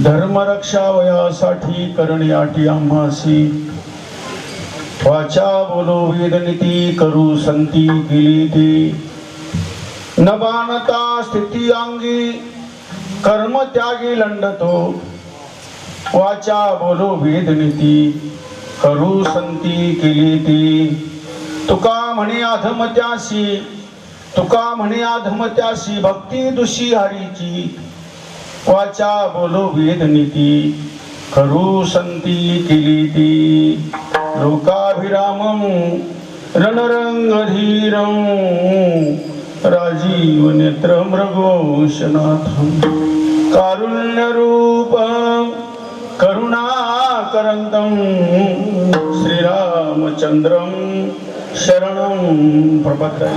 धर्मरक्षावयासाठी करणे आटी आम्हासी वाचा बोलो वेदनीती करू संती केली ती न बाणता स्थिती अंगी कर्म त्यागी लंडतो वाचा बोलो वेदनीती करू संती केली ती तुका म्हणे अधमत्यासी भक्ती दुषी हरीची वाचा बोलो वेदनीती करू संती केली ती लोकाभिरामं रणरंगधीरं राजीव नेत्र मृगोशनाथं कारुण्यरूपं करुणाकरन्तं श्रीरामचन्द्रं शरणं प्रपद्ये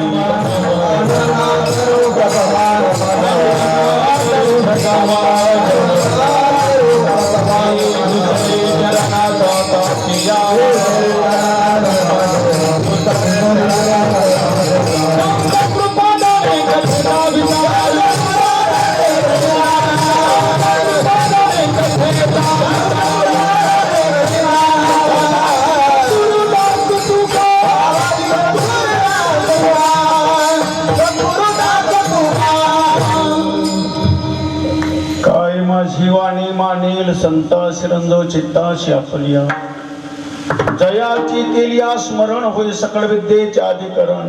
जीवानी मानेल संता शिरंजो चित्ताशी आपल्या जयाची केलिया स्मरण होय सकळ विद्येचे अधिकरण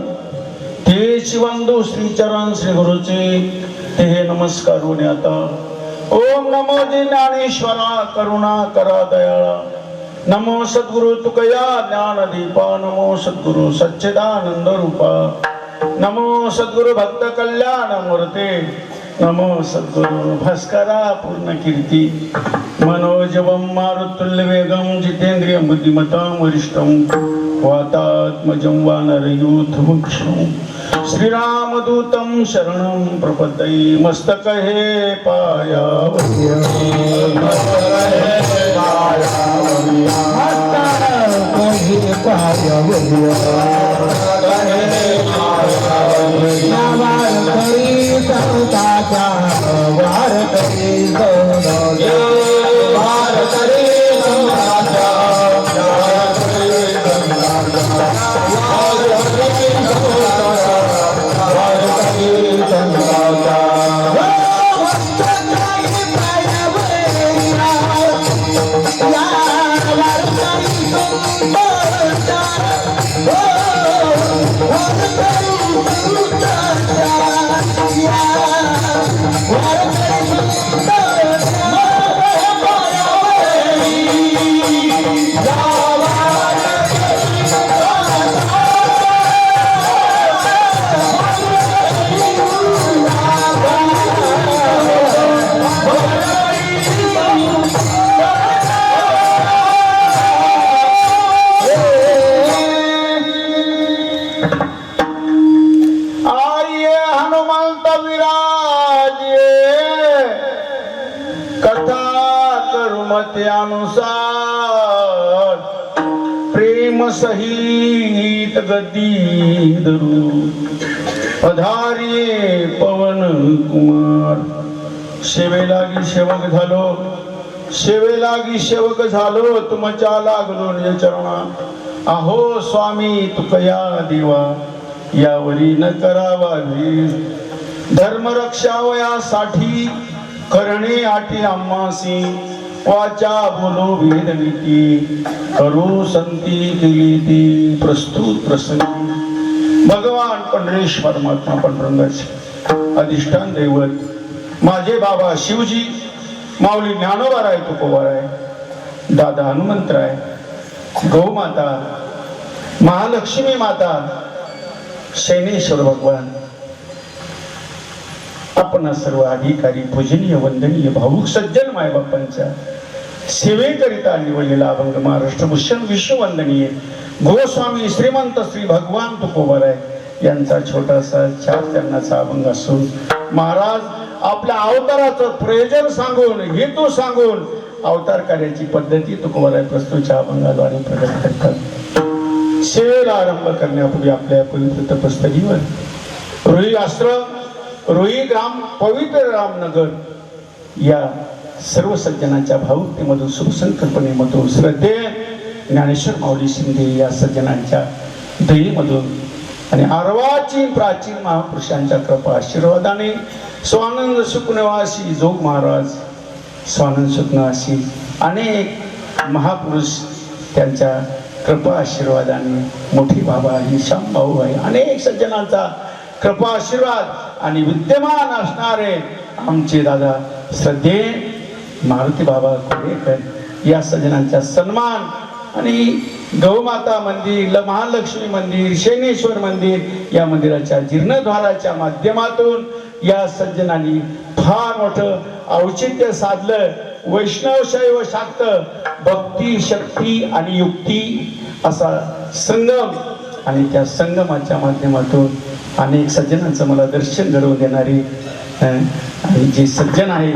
ते शिवंदो श्रीचरण श्री गुरुचे ते नमस्कार होणे आता ओम नमो ज्ञानेश्वरा करुणा करा दयाळा नमो सद्गुरु तुकया ज्ञान दीपा नमो सद्गुरु सच्चिदानंद रूपा नमो सद्गुरु भक्त कल्याण मूर्ते नमो सद्गुरु भास्करा पूर्ण कीर्ती मनोजवं मारुतुल्य वेगं जितेंद्रिय बुद्धिमतां वरिष्ठं वातात्मजं वानरयूथमुक्षं श्रीरामदूतं शरणं प्रपद्ये मस्तक हे अनुसार प्रेम सहित गदी धरू पधारिये पवन कुमार सेवेलागी सेवक झालो तुमच्या लागलो निज चरणा अहो स्वामी तुकया देवा यावरी न करावा धर्मरक्षावयासाठी करणे आटी आम्हासी वाचा बोलो वेदनीती करू संती केली ती प्रस्तुत प्रसंग भगवान पंढरेश्वर महात्मा पांडुरंगाचे अधिष्ठान दैवत माझे बाबा शिवजी माऊली ज्ञानोबाराय तुकोबाराय दादा हनुमंतराय गौमाता महालक्ष्मी माता शैनेश्वर भगवान आपण सर्व अधिकारी पूजनीय वंदनीय भावुक सज्जन मायबापांच्या सेवेकरिता निवडलेला अभंग महाराष्ट्र भूषण विश्ववंदनीय गोस्वामी श्रीमंत श्री भगवान तुकोबाराय यांचा छोटासा 4 चरणाचा अभंग असून महाराज आपल्या अवताराचं प्रयोजन सांगून हेतू सांगून अवतार कार्याची पद्धती तुकोबाराय प्रस्तुतच्या अभंगाद्वारे प्रकट करतात। सेवेला आरंभ करण्यापूर्वी आपल्या पवित्र तपस्थलीवर रुई अस्त्र रोही ग्राम पवित्र रामनगर या सर्व सज्जनांच्या भावुकतेमधून सुसंकल्पनेमधून श्रद्धे ज्ञानेश्वर माऊली शिंदे या सज्जनांच्या दयेमधून आणि आरवाची प्राचीन महापुरुषांच्या कृपा आशीर्वादाने स्वानंद सुखनिवासी जोग महाराज स्वानंद सुखनिवासी अनेक महापुरुष त्यांच्या कृपा आशीर्वादाने मोठी बाबा आहे श्यामभाऊ आहे अनेक सज्जनांचा कृपा आशीर्वाद आणि विद्यमान असणारे आमचे दादा श्रद्धे मारुती बाबा कोरेकर या सज्जनांचा सन्मान आणि गौमाता मंदिर महालक्ष्मी मंदिर शैनेश्वर मंदिर या मंदिराच्या जीर्णोद्धाराच्या माध्यमातून या सज्जनांनी फार मोठं औचित्य साधलं. वैष्णव शैव शाक्त भक्ती शक्ती आणि युक्ती असा संगम आणि त्या संगमाच्या माध्यमातून अनेक सज्जनांचं मला दर्शन घडवून देणारी आणि जे सज्जन आहे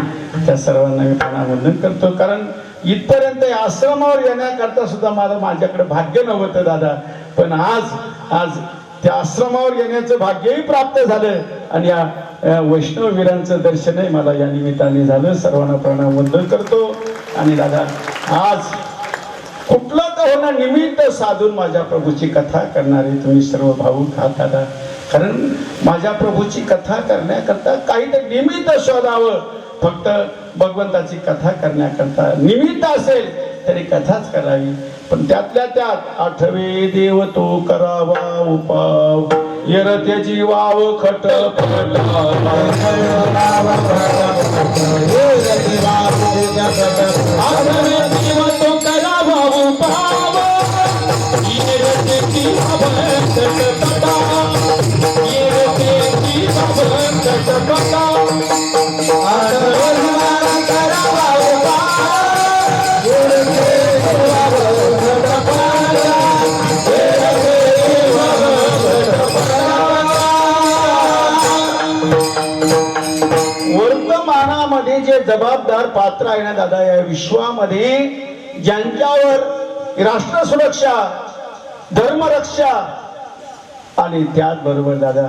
त्या सर्वांना मी प्रणाम करतो. कारण इथपर्यंत आश्रमावर येण्याकरता सुद्धा माझ्याकडे भाग्य नव्हतं दादा, पण आज त्या आश्रमावर येण्याचं भाग्यही प्राप्त झालं आणि या वैष्णव वीरांचं दर्शनही मला या निमित्ताने झालं. सर्वांना प्रणाम वंदन करतो. आणि दादा आज कुठलं का होणार निमित्त साधून माझ्या प्रभूची कथा करणारे तुम्ही सर्व भावुक आहात दादा. कारण माझ्या प्रभूची कथा करण्याकरता काहीतरी निमित्त शोधावं. फक्त भगवंताची कथा करण्याकरता निमित्त असेल तरी कथाच करावी, पण त्यातल्या त्यात आठवे देव तो करावा उपाव येरत्याची वाव खट वर्तमानामध्ये जे जबाबदार पात्र आहे ना दादा या विश्वामध्ये, ज्यांच्यावर राष्ट्र सुरक्षा धर्मरक्षा आणि त्याचबरोबर दादा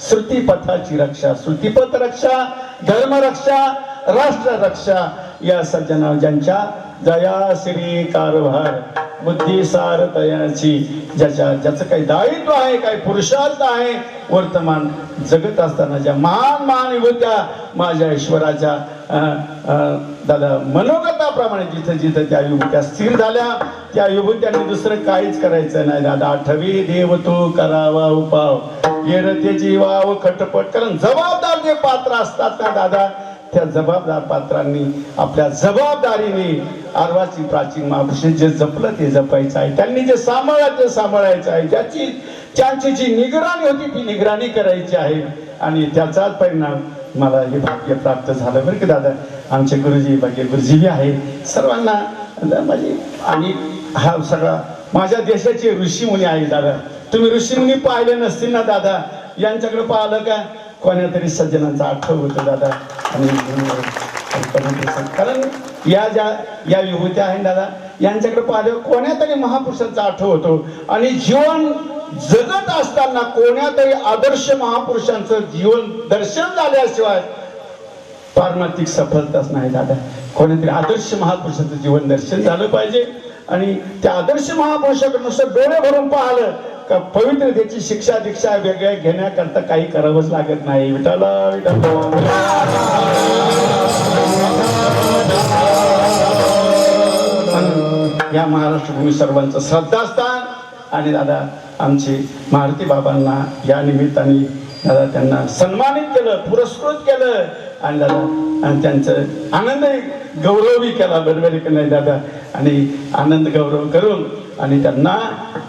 श्रुतीपथाची रक्षा श्रुतीपथ रक्षा धर्मरक्षा राष्ट्र रक्षा या सज्जना ज्यांच्या जया श्री कारभार बुद्धिसार तयाची ज्याचं काही दायित्व आहे काही पुरुषार्थ आहे वर्तमान जगत असताना ज्या महान महान विभूत्या माझ्या ईश्वराच्या दादा मनोगताप्रमाणे जिथं जिथं त्या विभूत्या स्थिर झाल्या त्या विभूत्यांनी दुसरं काहीच करायचं नाही दादा. आठवी देव तो करावा उपाव येरतेची वाव खटपट. कारण जबाबदार जे पात्र असतात ना दादा त्या जबाबदार पात्रांनी आपल्या जबाबदारीने आरवाची प्राचीन महापुरुष जे जपलं ते जपायचं आहे, त्यांनी जे सांभाळलं ते सांभाळायचं आहे, त्यांची जी निगराणी होती ती निगराणी करायची आहे. आणि त्याचाच परिणाम मला हे भाग्य प्राप्त झालं बरं की दादा. आमचे गुरुजी भाग्य गुरुजी आहे सर्वांना माझी. आणि हा सगळा माझ्या देशाचे ऋषीमुनी आहे दादा. तुम्ही ऋषीमुनी पाहिले नसतील ना दादा, यांच्याकडे पाहिलं का कोण्या तरी सज्जनांचा आठव होतो दादा. आणि कारण या विभूत्या आहेत दादा यांच्याकडे पाहिलं कोण्या तरी महापुरुषांचा आठव होतो. आणि जीवन जगत असताना कोण्या तरी आदर्श महापुरुषांचं जीवन दर्शन झाल्याशिवाय पारमार्थिक सफलताच नाही दादा. कोणीतरी आदर्श महापुरुषाचं जीवन दर्शन झालं पाहिजे. आणि त्या आदर्श महापुरुषाकडे नुसतं डोळे भरून पाहिलं का पवित्रतेची शिक्षा दीक्षा वेगळ्या घेण्याकरता काही करावंच लागत नाही. विठाला या महाराष्ट्र भूमी सर्वांचं श्रद्धास्थान. आणि दादा आमचे मारुती बाबांना या निमित्ताने दादा त्यांना सन्मानित केलं पुरस्कृत केलं आणि दादा आणि त्यांचं आनंद गौरवही केला बरोबर की नाही दादा. आणि आनंद गौरव करून आणि त्यांना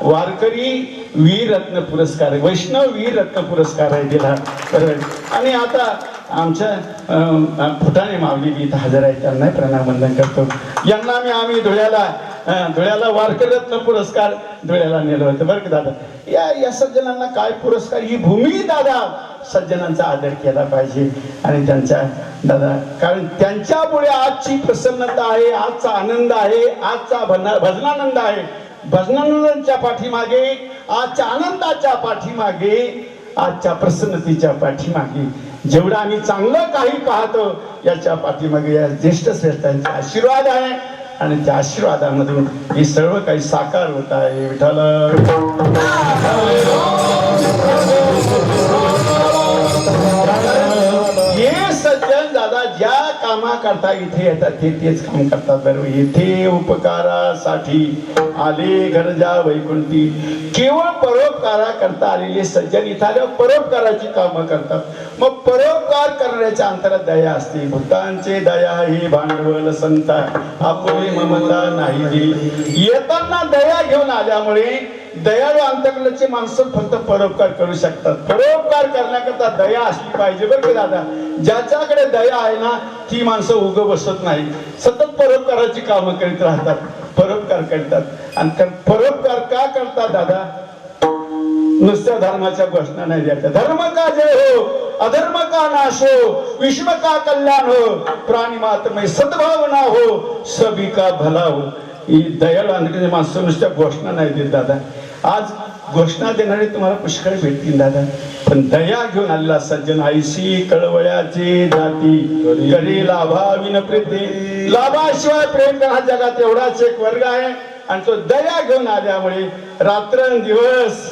वारकरी वीररत्न पुरस्कार वैष्णव वीररत्न पुरस्कार दिला बरोबर. आणि आता आमच्या फुटाणे माऊली इथं हजर आहे त्यांना प्रणाम वंदन करतो. यांना आम्ही धुळ्याला वारकरी पुरस्कार धुळ्याला नेलं होतं बरं का दादा. या सज्जनांना काय पुरस्कार ही भूमी दादा सज्जनांचा आदर केला पाहिजे. आणि त्यांच्या दादा कारण त्यांच्यामुळे आजची प्रसन्नता आहे आजचा आनंद आहे आजचा भजनानंद आहे. भजनानंदाच्या पाठीमागे आजच्या आनंदाच्या पाठीमागे आजच्या प्रसन्नतेच्या पाठीमागे जेवढं आम्ही चांगलं काही पाहतो याच्या पाठीमागे या ज्येष्ठ श्रेष्ठांचे आशीर्वाद आहे आणि त्या आशीर्वादामधून हे सर्व काही साकार होत आहे. विठ्ठल हे सज्जन दादा ज्या कामा करता इथे येतात ते तेच काम करतात. बरोबर, इथे उपकारासाठी आले गरजा वैकुंठी. केवळ परोपकारा करता आलेले सज्जन इथं आल्यावर परोपकाराची कामं करतात. मग परोपकार करण्याच्या अंतरात दया असते. भूतांचे दया हे भांडवल संता आपुले ममता नाही दिली. येताना दया घेऊन आल्यामुळे दयाळू अंतकरणाचे माणसं फक्त परोपकार करू शकतात. परोपकार करण्याकरता दया असली पाहिजे. बरं का दादा, ज्याच्याकडे दया आहे ना ती माणसं उग बसत नाही, सतत परोपकाराची कामं करीत राहतात, परोपकार करतात. आणि परोपकार का करतात दादा? नुसत्या धर्माच्या घोषणा नाही द्यायच्या. धर्म का जय हो, अधर्म का नाश हो, विश्व का कल्याण हो, प्राणी मात्र में सद्भावना हो, सभी का भला हो. ही दयाळू अंतकरणाचे माणसं नुसत्या घोषणा नाही देत दादा. आज घोषणा देणारे तुम्हाला पुष्कळ भेटतील दादा, पण दया घेऊन आलेला सज्जन आईशी कळवळ्याचे जाती करी लाभाविन प्रीती. लाभाशिवाय प्रेम हा जगात एवढाच एक वर्ग आहे आणि तो दया घेऊन आल्यामुळे रात्रंदिवस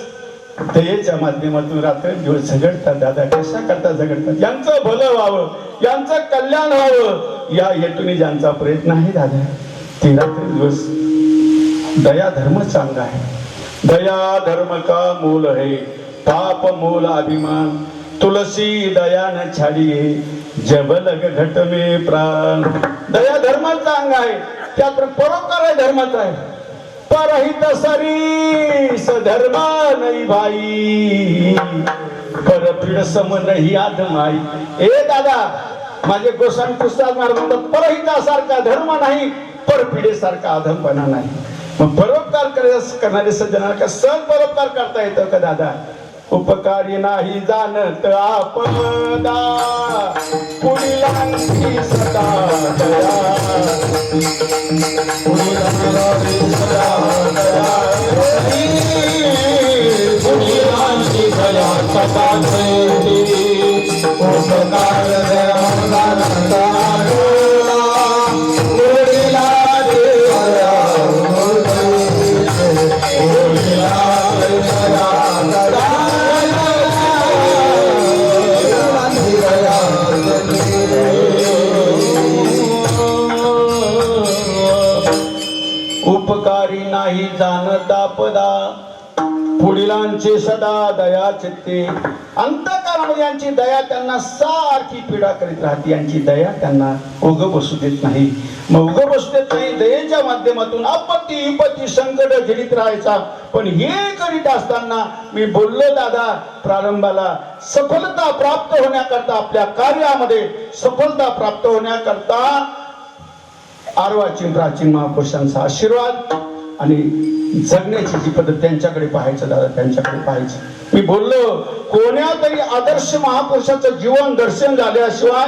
दयेच्या माध्यमातून रात्रंदिवस झगडतात दादा. कशा करता झगडतात? यांचं भलं व्हावं, यांचं कल्याण व्हावं या हेतूने ज्यांचा प्रयत्न आहे दादा, ते रात्रंदिवस. दया धर्म चांगला आहे. दया धर्म का मूल है, पाप मूल अभिमान. तुलसी दया न छाडिये, जब लग घट में प्राण. दया धर्म चांगला आहे, त्यात परोपकार आहे धर्माचा आहे. परहित सरी सधर्म नाही भाई, परपीड सम नाही आधमाई. ए दादा, माझे गोसावी पुस्तक म्हणतात परहितासारखा धर्म नाही, परपिढीसारखा अधमपणा नाही. मग परोपकार करणारे सज्जनाला का सण परोपकार करता येतं का दादा? उपकारी नाही जाणत आपदा, पुढीलांची सदा दया, पुढीलांची सदा दया, पुढीलांची दया सदा देती. उपकार उपकारी नाही जाणत आपदा, पुढीलांचे सदा दया चित्ते. अंतःकरणामध्ये यांची दया त्यांना सारखी पीडा करीत राहते. यांची दया त्यांना उग बसू देत नाही. मग उग बसू देत नाही. दयेच्या माध्यमातून आपत्ती विपत्ती संकट झेलीत राहायचा. पण हे करीत असताना मी बोललो दादा प्रारंभाला, सफलता प्राप्त होण्याकरता, आपल्या कार्यामध्ये सफलता प्राप्त होण्याकरता आरवाची प्राचीन महापुरुषांचा आशीर्वाद आणि जगण्याची जी पद्धत त्यांच्याकडे पाहायचं दादा, त्यांच्याकडे पाहायचं. मी बोललो कोण्या तरी आदर्श महापुरुषाचं जीवन दर्शन झाल्याशिवाय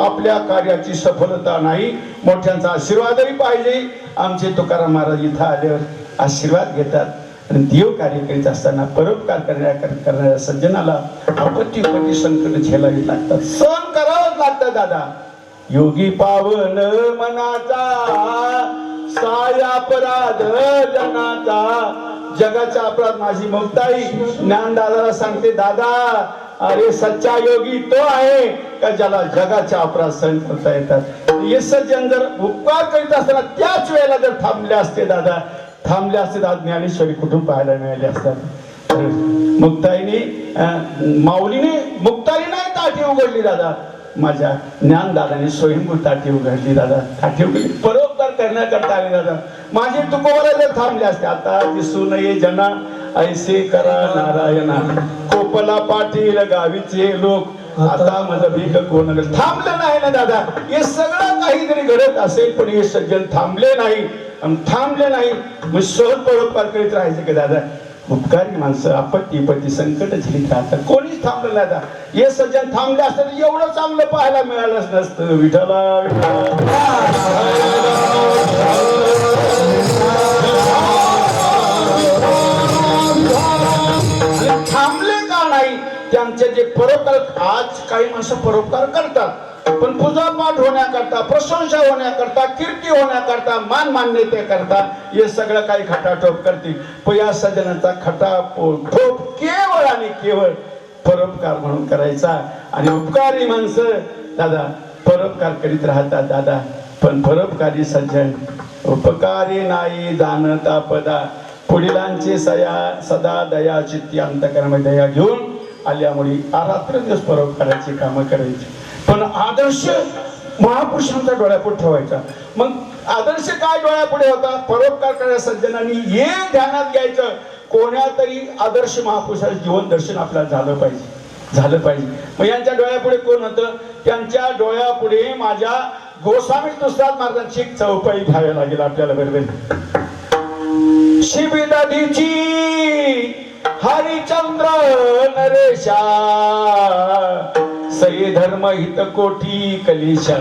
आपल्या कार्याची सफलता नाही. मोठ्यांचा आशीर्वादही पाहिजे. आमचे तुकाराम महाराज इथं आल्यावर आशीर्वाद घेतात आणि देव कार्य करीत असताना परोपकार करणाऱ्या सज्जनाला आपत्ती विपत्ती संकट झेलावी लागतात, सहन करावंच लागतं दादा. योगी पावन मनाचा, साय अपराध जनाचा. जगाचा अपराध माझी मुक्ताई ज्ञानदादाला सांगते, दादा अरे सच्चा योगी तो आहे का ज्याला जगाचा अपराध सहन करता येतात. हे सज्जन जर उपकार करीत असताना त्याच वेळेला जर थांबले असते दादा, थांबले असते दादा, ज्ञानेश्वरी कुठून पाहायला मिळाले असतात. मुक्ताईने माऊलीने मुक्ताई नाही ताटी उघडली दादा, माझ्या ज्ञानदादाने स्वयंभू ताटी उघडली दादा. ताटी उघडली परोपकार करण्याकरता आले दादा. माझे तुकोबरा जर थांबले असते, आता दिसू नये जना ऐसे करा नारायणा. कोपला पाटील गावीचे लोक आता माझं भीक कोण थांबलं नाही ना दादा. हे सगळं काही जरी घडत असेल पण हे सज्जन थांबले नाही. थांबले नाही मग सहज परोपकार करीत राहायचे का दादा? उपकारी माणसं आपत्ती विपत्ती संकट झेलीत राहतात. कोणीच थांबलं नाही दादा. हे सज्जन थांबले असते तर एवढं चांगलं पाहायला मिळालंच नसतं. विठ्ठला थांबले का नाही? त्यांचे जे परोपकार. आज काही माणसं परोपकार करतात, पण पूजापाठ होण्याकरता, प्रशंसा होण्याकरता, कीर्ती होण्याकरता, मान मान्यतेकरता हे सगळं काही खटाटोप करतील. पण या सज्जनाचा खटाटोप केवळ आणि केवळ परोपकार म्हणून करायचा. आणि उपकारी माणसं दादा परोपकार करीत राहतात दादा. पण परोपकारी सज्जन उपकारी नाही जाणता पदा, पुढीलांचे सदा दया चित्ती अंतकरणामध्ये दया घेऊन आल्यामुळे रात्र दिवस परोपकाराची कामं करायची. पण आदर्श महापुरुषांचा डोळ्यापुढे ठेवायचा. मग आदर्श काय डोळ्यापुढे होता? परोपकार करणाऱ्या सज्जनांनी हे ध्यानात घ्यायचं, कोण्या तरी आदर्श महापुरुषाचं जीवन दर्शन आपल्याला झालं पाहिजे. मग यांच्या डोळ्यापुढे कोण होतं? त्यांच्या डोळ्यापुढे माझ्या गोस्वामी तुळजादास महाराजांची एक चौपाई घ्यावी लागेल आपल्याला. बरोबर शिबिदधीची हरिचंद्र नरेशा, सई धर्म हित कोठी कलेशा.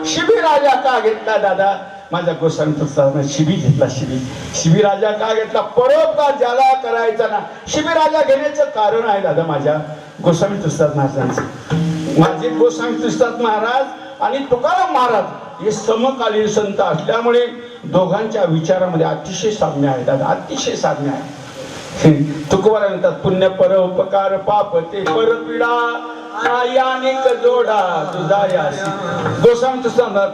शिबी राजा का घेतला दादा? माझ्या गोस्वामी तुळजादास शिबी घेतला. शिबी राजा का घेतला? परोपकार ज्याला करायचा ना. शिबी राजा घेण्याचं कारण आहे दादा माझ्या गोस्वामी तुळजादास महाराजांचं. माझे गोस्वामी तुळजादास महाराज आणि तुकाराम महाराज हे समकालीन संत असल्यामुळे दोघांच्या विचारामध्ये अतिशय साम्य आहे दादा, अतिशय साम्य आहे. तुकोबाराय म्हणतात पुण्य पर उपकार पाप ते परपीडा यानिक जोडा तुझा यासी. गोस्वामी तुळजादास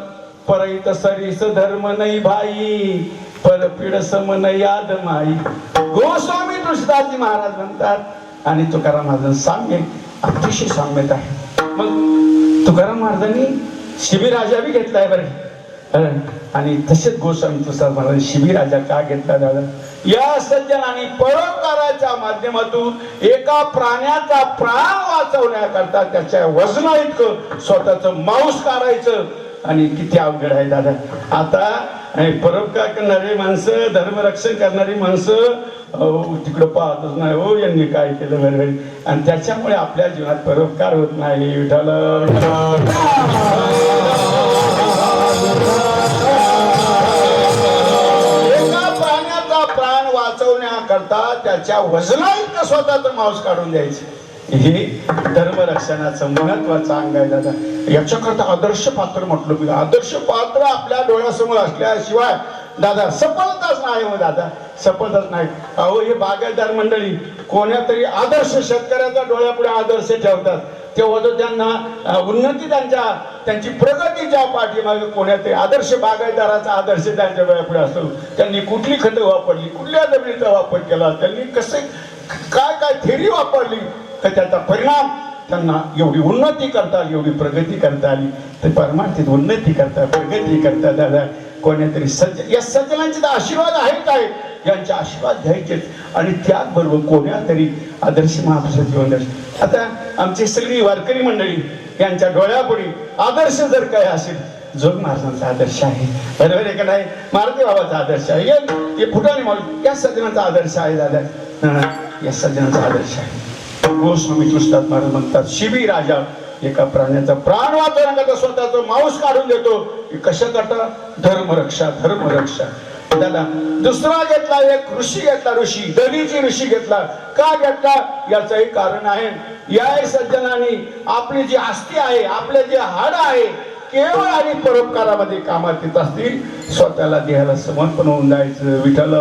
परहित सरीस धर्म नाही भाई, परपीड सम नाही याद माई. गोस्वामी तुळजादासजी महाराज म्हणतात आणि तुकाराम महाराज साम्य, अतिशय साम्यत आहे. मग तुकाराम महाराजांनी शिबी राजा बी घेतलाय बरं. आणि तसेच गोस्वामी तुळजादास महाराज शिबी राजा का घेतला दादा? या सज्जनांनी परोपकाराच्या माध्यमातून एका प्राण्याचा प्राण वाचवण्याकरता त्याच्या वजना इतकं स्वतःचं मांस काढायचं. आणि किती अवघड आहे दादा. आता परोपकार करणारी माणसं, धर्मरक्षण करणारी माणसं तिकडं पाहतच नाही. हो यांनी काय केलं बरोबर. आणि त्याच्यामुळे आपल्या जीवनात परोपकार होत नाही. विठ्ठल एका प्राण्याचा प्राण वाचवण्याकरता त्याच्या वजनात स्वतःचं मांस काढून द्यायचे. हे धर्मरक्षणाचं महत्वाचं अंग आहे दादा. याच्याकरता आदर्श पात्र म्हटलं मी. आदर्श पात्र आपल्या डोळ्यासमोर असल्याशिवाय दादा सफलताच नाही. हो दादा सफलताच नाही. अहो हे बागायतदार मंडळी कोण्या तरी आदर्श शेतकऱ्याचा डोळ्यापुढे आदर्श ठेवतात, तेव्हा तो त्यांना उन्नती त्यांची प्रगती ज्या पाठीमागे कोण्या तरी आदर्श बागायतदाराचा आदर्श त्यांच्या डोळ्यापुढे असतो. त्यांनी कुठली खतं वापरली, कुठल्या जमिनीचा वापर केला, त्यांनी कसे काय थेरी वापरली, तर त्याचा परिणाम त्यांना एवढी उन्नती करता आली, एवढी प्रगती करता आली. तर परमार्थीत उन्नती करता, प्रगती करता दादा कोणीतरी या सज्जनांचे आशीर्वाद आहेत काय? यांचे आशीर्वाद घ्यायचे आणि त्याचबरोबर कोण्या तरी आदर्श महापुरुषाचे जीवन दर्शन. आता आमची सगळी वारकरी मंडळी यांच्या डोळ्यापुढे आदर्श जर काय असेल, जोग महाराजांचा आदर्श आहे. बरोबर आहे का नाही? मारुती बाबाचा आदर्श आहे. हे फुटाणे माऊली या सज्जनाचा आदर्श आहे दादा. या सज्जनाचा आदर्श आहे. गोस्वामी तुळजादास महाराज म्हणतात शिबी राजा एका प्राण्याचा प्राण वाचवण्याकरता स्वतःचं मांस काढून देतो. कशा करता? धर्मरक्षा. दादा दुसरा घेतला एक ऋषी घेतला. ऋषी दधीची ऋषी घेतला. का घेतला? याचंही कारण आहे. या सज्जनांनी आपली जी अस्थी आहे, आपले जे हाड आहे, केवळ आणि परोपकारामध्ये कामात येत असतील. स्वतःला देहाला समर्पण होऊन जायचं. विठ्ठल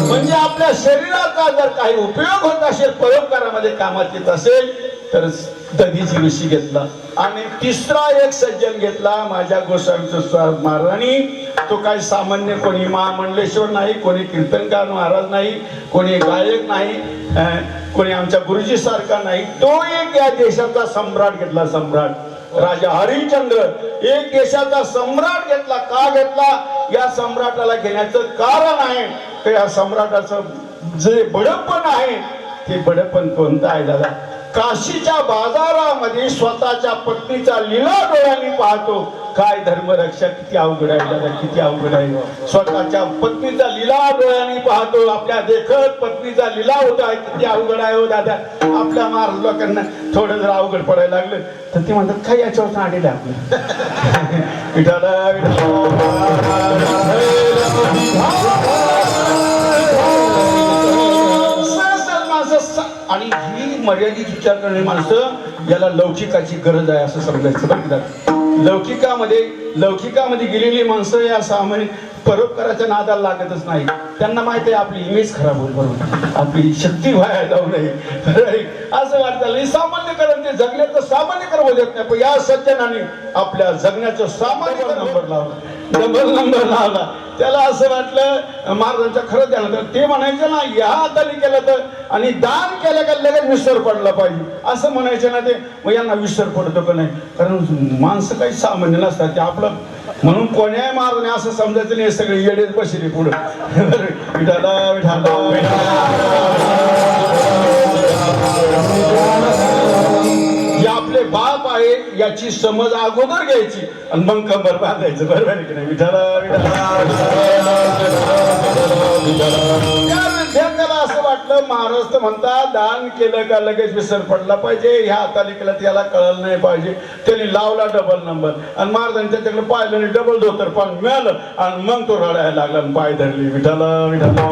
म्हणजे आपल्या शरीराचा जर काही उपयोग होत असेल, परोपकारामध्ये कामात येत असेल, तर दधीची ऋषी घेतला. आणि तिसरा एक सज्जन घेतला माझ्या गोस्वामी तुळजादास महाराजांनी. तो काही सामान्य कोणी महामंडलेश्वर नाही, कोणी कीर्तनकार महाराज नाही, कोणी गायक नाही, कोणी आमच्या गुरुजी सारखा नाही. तो एक या देशाचा सम्राट घेतला. सम्राट राजा हरिश्चंद्र एक देशाचा सम्राट घेतला. का घेतला? या सम्राटाला घेण्याचं कारण आहे तर या सम्राटाचं जे बडपण आहे ते बडपण कोणतं आहे दादा? काशीच्या बाजारामध्ये स्वतःच्या पत्नीचा लीला डोळ्यांनी पाहतो. काय धर्मरक्षा किती अवघड आहे दादा, किती अवघड आहे. स्वतःच्या पत्नीचा लीला डोळ्यांनी पाहतो. आपल्या देखत पत्नीचा लीला होता आहे, किती अवघड आहे हो दादा. आपल्या महाराज लोकांना थोडं जर अवघड पडायला लागलं तर ते म्हणतात काय याच्यावर आलेलं आपलं. विठाला आणि ही मर्यादित विचार करणारी माणसं याला लौकिकाची गरज आहे असं समजायचं बघ. लौकिकामध्ये गेलेली माणसं या सामान्य परोपकाराच्या नादाला लागतच नाही. त्यांना माहिती आहे आपली इमेज खराब होईल, बरोबर, आपली शक्ती व्हायला जाऊ नये असं वाटतं. सामान्यकरण ते जगण्याचं सामान्यकरण होत नाही, पण या सज्जनाने आपल्या जगण्याचं सामान्यकरण डबल नंबर लावला. त्याला असं वाटलं महाराजांच्या खरं द्यायला, तर ते म्हणायचं ना या हाताने केलं तर, आणि दान केलं का लगेच विसर पडला पाहिजे असं म्हणायचं ना. ते मग यांना विसर पडतो का नाही, कारण माणसं काही सामान्य नसतात ते आपलं. म्हणून कोण्याही महाराजांनी असं समजायचं नाही सगळे येडेच बसले पुढे. विठाला विठाला हे आपले बाप आहे याची समज अगोदर घ्यायची आणि मग कंबर बांधायचं, बरोबर आहे की नाही. विठाला विद्यार्थ्याला असं वाटलं महाराज तर म्हणतात दान केलं का लगेच विसर पडला पाहिजे, ह्या हाताने केलं त्याला कळलं नाही पाहिजे. त्यांनी लावला डबल नंबर आणि महाराजांनी त्याच्याकडे पाहिलं आणि डबल धोतर पण मिळालं आणि मग तो रडायला लागला आणि पाय धरली. विठाला विठाला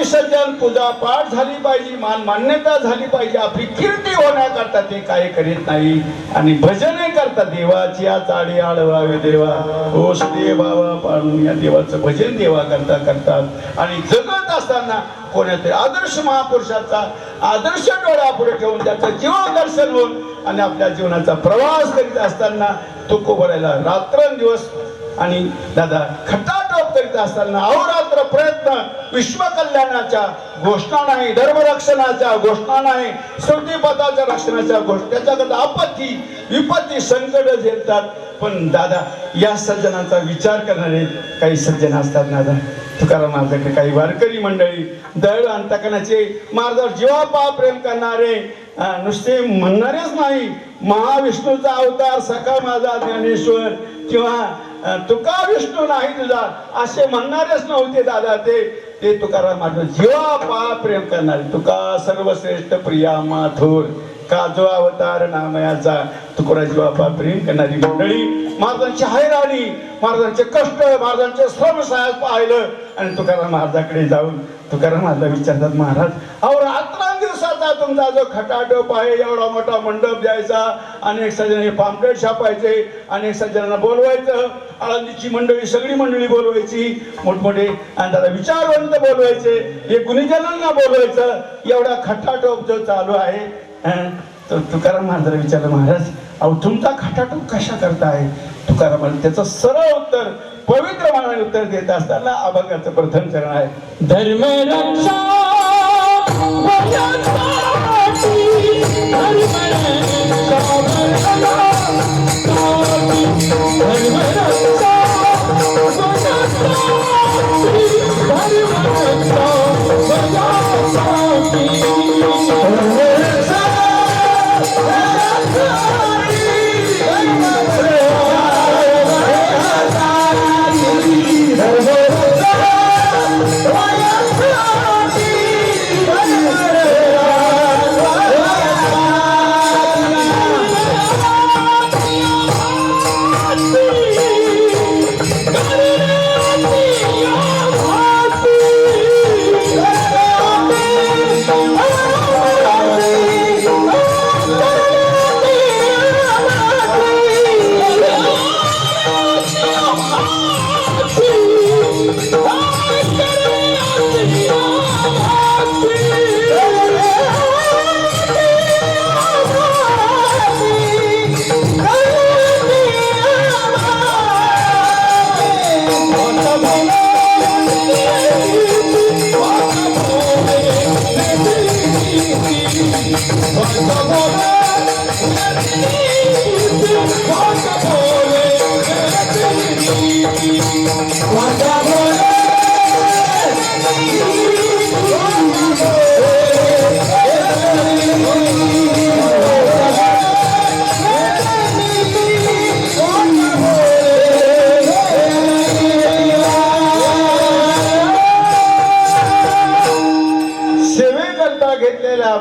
सज्जन पूजा पाठ झाली पाहिजे, मान मान्यता झाली पाहिजे, आपली कीर्ती होण्याकरता ते काय करीत नाही. आणि भजने करता देवाची या चाडी आळवावे देवा ओश देवा पाळून या देवाचं भजन देवा करता करतात. आणि जगत असताना कोणातरी आदर्श महापुरुषाचा आदर्श डोळ्यापुढे ठेवून त्याचं जीवदर्शन होऊन आणि आपल्या जीवनाचा प्रवास करीत असताना तुको भरायला रात्रंदिवस आणि दादा खटाटोप करीत असताना अहोरात्र प्रयत्न, विश्वकल्याणाच्या घोषणा नाही, धर्मरक्षणाच्या घोषणा नाही, श्रुतीपथाच्या रक्षणाच्या घोषणा, त्याच्याकडे आपत्ती विपत्ती संकट येतात. पण दादा या सज्जनांचा विचार करणारे काही सज्जन असतात दादा. तुकाराम महाराजांकडे काही वारकरी मंडळी दळ अंतकरणाचे महाराजांवर जीवापा प्रेम करणारे, नुसते म्हणणारेच नाही, महाविष्णूचा अवतार सखा माझा ज्ञानेश्वर किंवा तुका विष्णू नाही तुझा असे म्हणणारेच नव्हते दादा. ते तुकाराम महाराज जीवापा प्रेम करणारे. तुका सर्वश्रेष्ठ प्रिया माथुर का जो अवतार नामयाचा, तुकोरा जीवापा प्रेम करणारी मंडळी महाराजांची हैराणी, महाराजांचे कष्ट, महाराजांचे श्रम साहेब पाहिलं आणि तुकाराम महाराजाकडे जाऊन तुकाराम महाराज विचारतात, महाराज अहो रात्रंदिवसाचा तुमचा जो खटाटोप आहे, एवढा मोठा मंडप द्यायचा, अनेक सज्जनांनी पाम्पलेट छापायचे, अनेक सज्जनांना बोलवायचं, आळंदीची मंडळी सगळी मंडळी बोलवायची, मोठमोठे आणि दादा विचारवंत बोलवायचे, हे गुणीजनांना बोलवायचं, एवढा खटाटोप जो चालू आहे. तर तुकाराम महाराजांना विचारलं, महाराज अहो तुमचा खटाटोप कशा करताय? तुकाराम महाराज त्याचं सरळ उत्तर पवित्र मनाने उत्तर देत असताना अभंगाचं प्रथम चरण आहे, धर्म रक्षा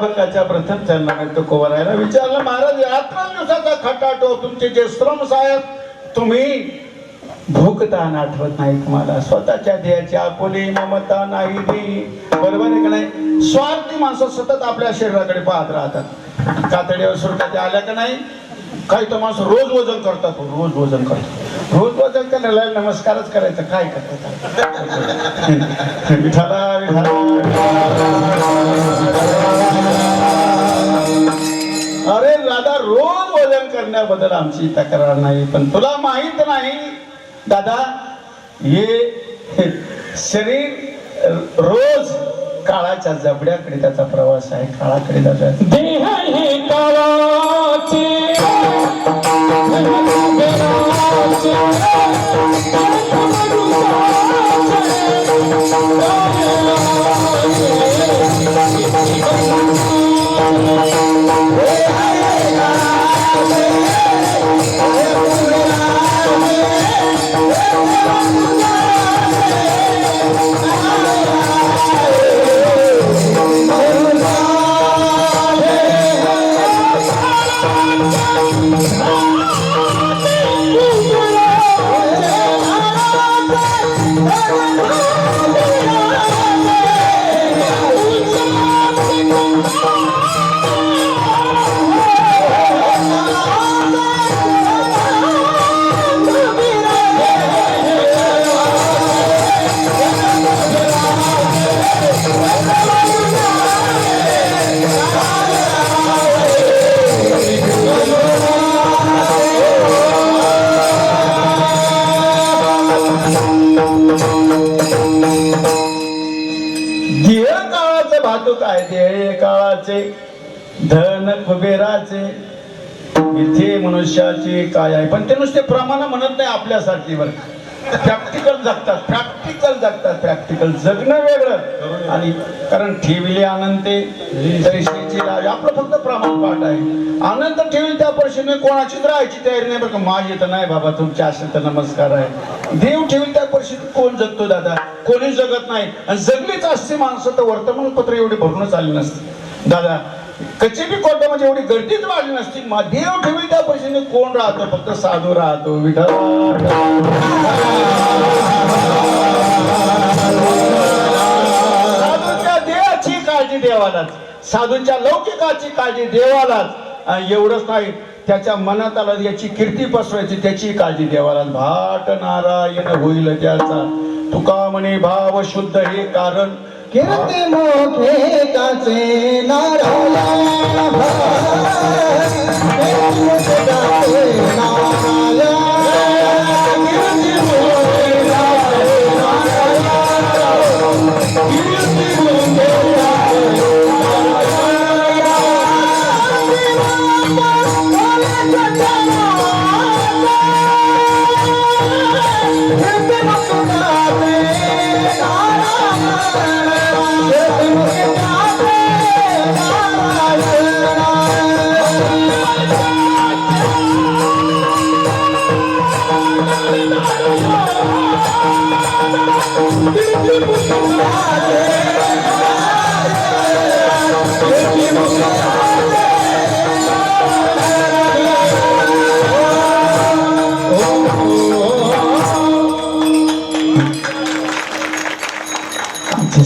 अभंगाच्या प्रथम चरणात तो कोवरायला विचारलं, महाराज यात्रा दिवसाचा खटाटो तुमचे जे श्रम साहेब तुम्ही भोगतान आठवत नाही, तुम्हाला स्वतःच्या देहाची आपुली ममता नाही दी, बरोबर आहे का नाही? स्वार्थी माणसं सतत आपल्या शरीराकडे पाहत राहतात. कातडीवर सुरकाते आल्या का नाही, काही तर माणसं रोज वजन करतात, रोज वजन करतात. रोज वजन करायला नमस्कारच करायचं, काय करतात? विठाला विठाला. अरे दादा, रोज वजन करण्याबद्दल आमची तक्रार नाही, पण तुला माहित नाही दादा, हे शरीर रोज काळाच्या जबड्याकडे त्याचा प्रवास आहे, काळाकडे जातो. देह हे काळाचे धन कुबेराचे इथे मनुष्याचे काय आहे, पण ते नुसते प्रमाण म्हणत नाही आपल्यासाठी. बरं, प्रॅक्टिकल जगतात, प्रॅक्टिकल जगतात. प्रॅक्टिकल जगणं वेगळं, आणि कारण ठेविले आनंदे तरीशीची राज, आपलं फक्त प्रमाण पाठ आहे. आनंद ठेवली त्या परिस्थितीने कोणाचीच राहायची तयारी नाही. बरं, माझी तर नाही बाबा, तुमच्या असेल तर नमस्कार आहे. देव ठेवली त्या परिस्थितीत कोण जगतो दादा? कोणी जगत नाही. आणि जगलीच असते माणसं तर वर्तमानपत्र एवढी भरूनच आली नसते दादा. कचेरी कोर्टामध्ये एवढी गर्दीच वाढली नसती. देव ठेवी त्या पैशाने कोण राहतो? फक्त साधू राहतो. विठ्ठल साधूच्या देहाची काळजी देवालाच, साधूच्या लौकिकाची काळजी देवालाच. एवढंच नाही, त्याच्या मनात आलं याची कीर्ती पसरायची, त्याची काळजी देवालाच. भाट नारायण होईल त्याचा, तुका म्हणे भाव शुद्ध हे कारण. कीर्ती मोठे काचे नारायण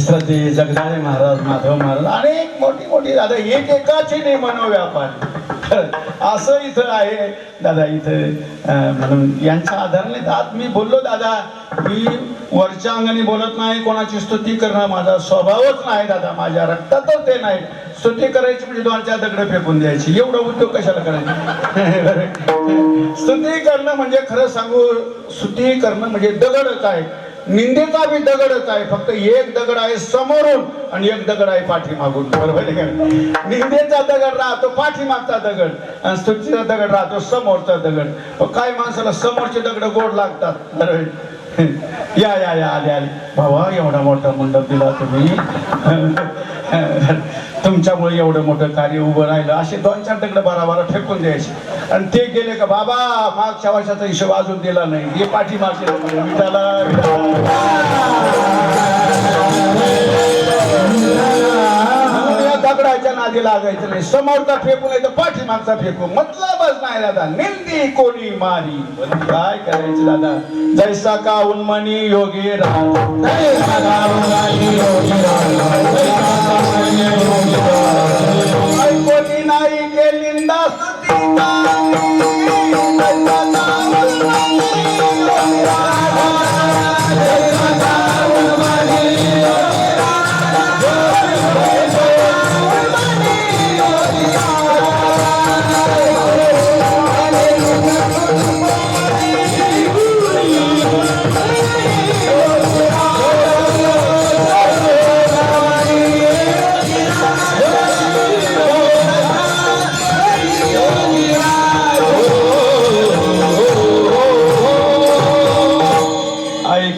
श्रद्धे जगदाळे महाराज, माधव महाराज, अनेक मोठी मोठी दादा, एक एकाची नाही मनोव्यापार असं इथं आहे दादा. इथं म्हणून यांच्या आधाराने आज मी बोललो दादा, मी वरच्या अंगाने बोलत नाही, कोणाची स्तुती करणं माझा स्वभावच नाही दादा, माझ्या रक्तातच ते नाही. स्तुती करायची म्हणजे दोनच्या दगड फेकून द्यायची, एवढा उद्योग कशाला करायचा? स्तुती करणं म्हणजे खरं सांगू, स्तुती करणं म्हणजे दगडच आहे, निंदेचा बी दगडच आहे. फक्त एक दगड आहे समोरून आणि एक दगड आहे पाठीमागून, बरोबर आहे का? निंदेचा दगड राहतो पाठीमागचा दगड, आणि स्तुतीचा दगड राहतो समोरचा दगड. काय माणसाला समोरचे दगड गोड लागतात, बरोबर? या या या आले आले भावा, एवढा मोठा मंडप दिला तुम्ही, तुमच्यामुळे एवढं मोठं कार्य उभं राहिलं. असे दोन चार दगड बारा फेकून द्यायचे, आणि ते गेले का बाबा मागच्या वर्षाचा हिशोब अजून दिला नाही, हे पाठीमागचे विठाला दगडाच्या नादी लागायचं नाही, समोरचा फेकू नाही तर पाठीमागचा फेकू, मतलबच नाही दादा. निंदी कोणी मारी, पण काय करायचं दादा. जैसा का उन्मनी योगी राज, कोणी नाही के निंदा स्तुती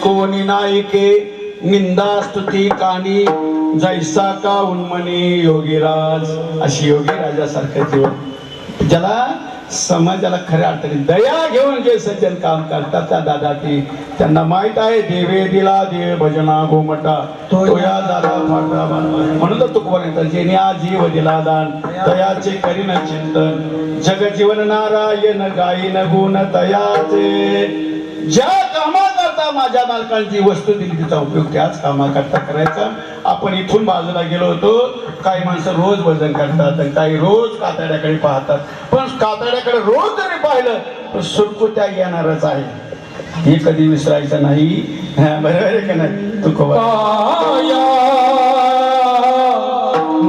कोणी नाही के निंदा स्तुती कानी, जैसा का उन्मनी योगीराज. अशी योगीराजासारखं जीवन, ज्याला समाजाला खऱ्या अर्थाने दया घेऊन जे सज्जन काम करतात त्या दादा ती त्यांना माहित आहे. देवे दिला देव भजना गोमटा, तो या दादा फाटा. म्हणून तर तुकोबा येतात, जेने आ जीव दिला दान, तयाचे करीन चिंतन. जग जीवन नारायण गायीन गुण तयाचे. ज्या कामाकरता माझ्या मालकांची वस्तू दिली तिचा उपयोग त्याच कामाकरता करायचा. आपण इथून बाजूला गेलो होतो, काही माणसं रोज वजन करतात आणि काही रोज कातड्याकडे पाहतात. पण कातड्याकडे रोज जरी पाहिलं तर सुरकुत्या येणारच आहे, हे कधी विसरायचं नाही. बरोबर आहे का नाही तुकोबा.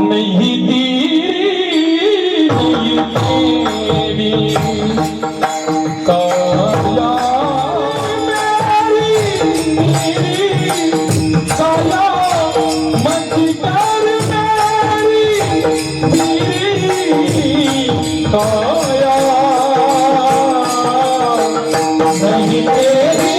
नहीं दी काया काया मझधार मेरी काया नहीं तेरी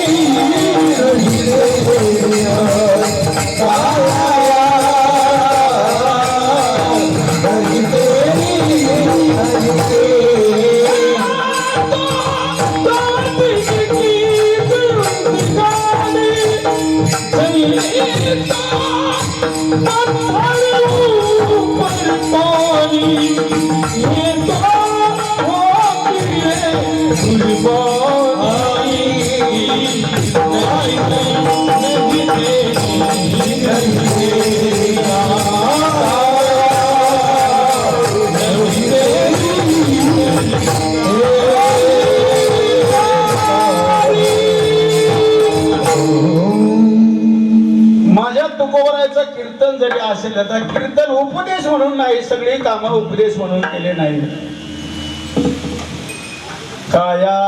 तुकोबरायचं कीर्तन जरी असेल तर कीर्तन उपदेश म्हणून नाही, सगळी कामं उपदेश म्हणून केले नाही. काया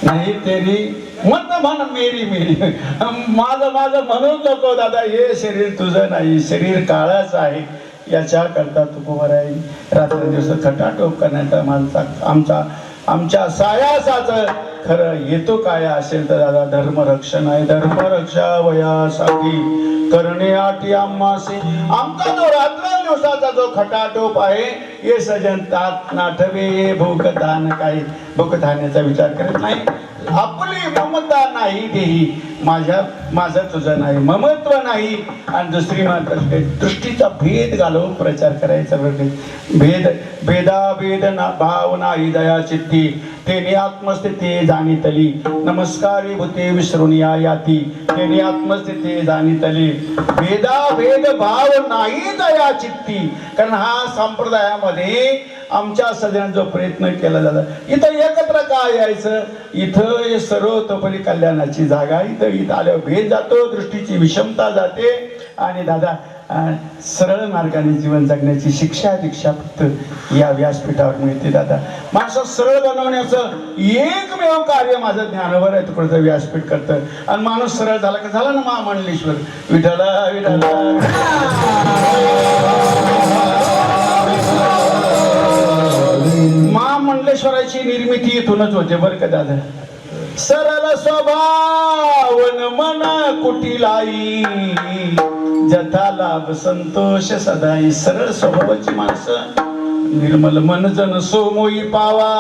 नाही तेरी मत म्हण मेरी मेरी, माझं माझं म्हणून नको दादा. हे शरीर तुझं नाही, शरीर काळाच आहे. याच्या करता तुकोबराई रात्रंदिवस खटाटोप करण्याचा माणसा आमच्या सायासाचं खरं येतो काय असेल तर दादा धर्मरक्षण आहे. धर्मरक्षा वयासाठी करणे आटी आम्हासे. आमचा जो रात्रंदिवसाचा जो खटाटोप आहे हे सजन तात नाठवे भूकदान, काही भूकधान्याचा विचार करत नाही. आपली ममता नाही देही, माझं तुझं नाही, ममत्व नाही. आणि दुसरी मात्र दृष्टीचा भेद घालून प्रचार करायचा. भेदा भेद ना भाव नाही दया चित्ती, तेने आत्मस्थिती जाणीतली. नमस्कारी भूते विसरून या याती, तेने आत्मस्थिती जाणीतली. भेदा भेद भाव नाही दया चित्ती. कारण हा संप्रदायामध्ये आमच्या सगळ्यांचा जो प्रयत्न केला जातो, इथं एकत्र काय यायचं, इथं सर्वतोपरी कल्याणाची जागा. इथं आल्यावर भेद जातो, दृष्टीची विषमता जाते. आणि दादा सरळ मार्गाने जीवन जगण्याची शिक्षा दीक्षा फक्त या व्यासपीठावर मिळते. दादा माणसं सरळ बनवण्याचं एकमेव कार्य माझं ज्ञानावर आहे, तुकडचं व्यासपीठ करतं. आणि माणूस सरळ झाला का झाला ना महामंडलेश्वर. विठाला विठाला महामंडलेश्वराची निर्मिती इथूनच होते बरं का दादा. सरळ स्वभावन मन कुटिलाई, जथा लाभ संतोष सदाई. सरळ स्वभावाची माणसं, निर्मल मन जन सो मोई पावा,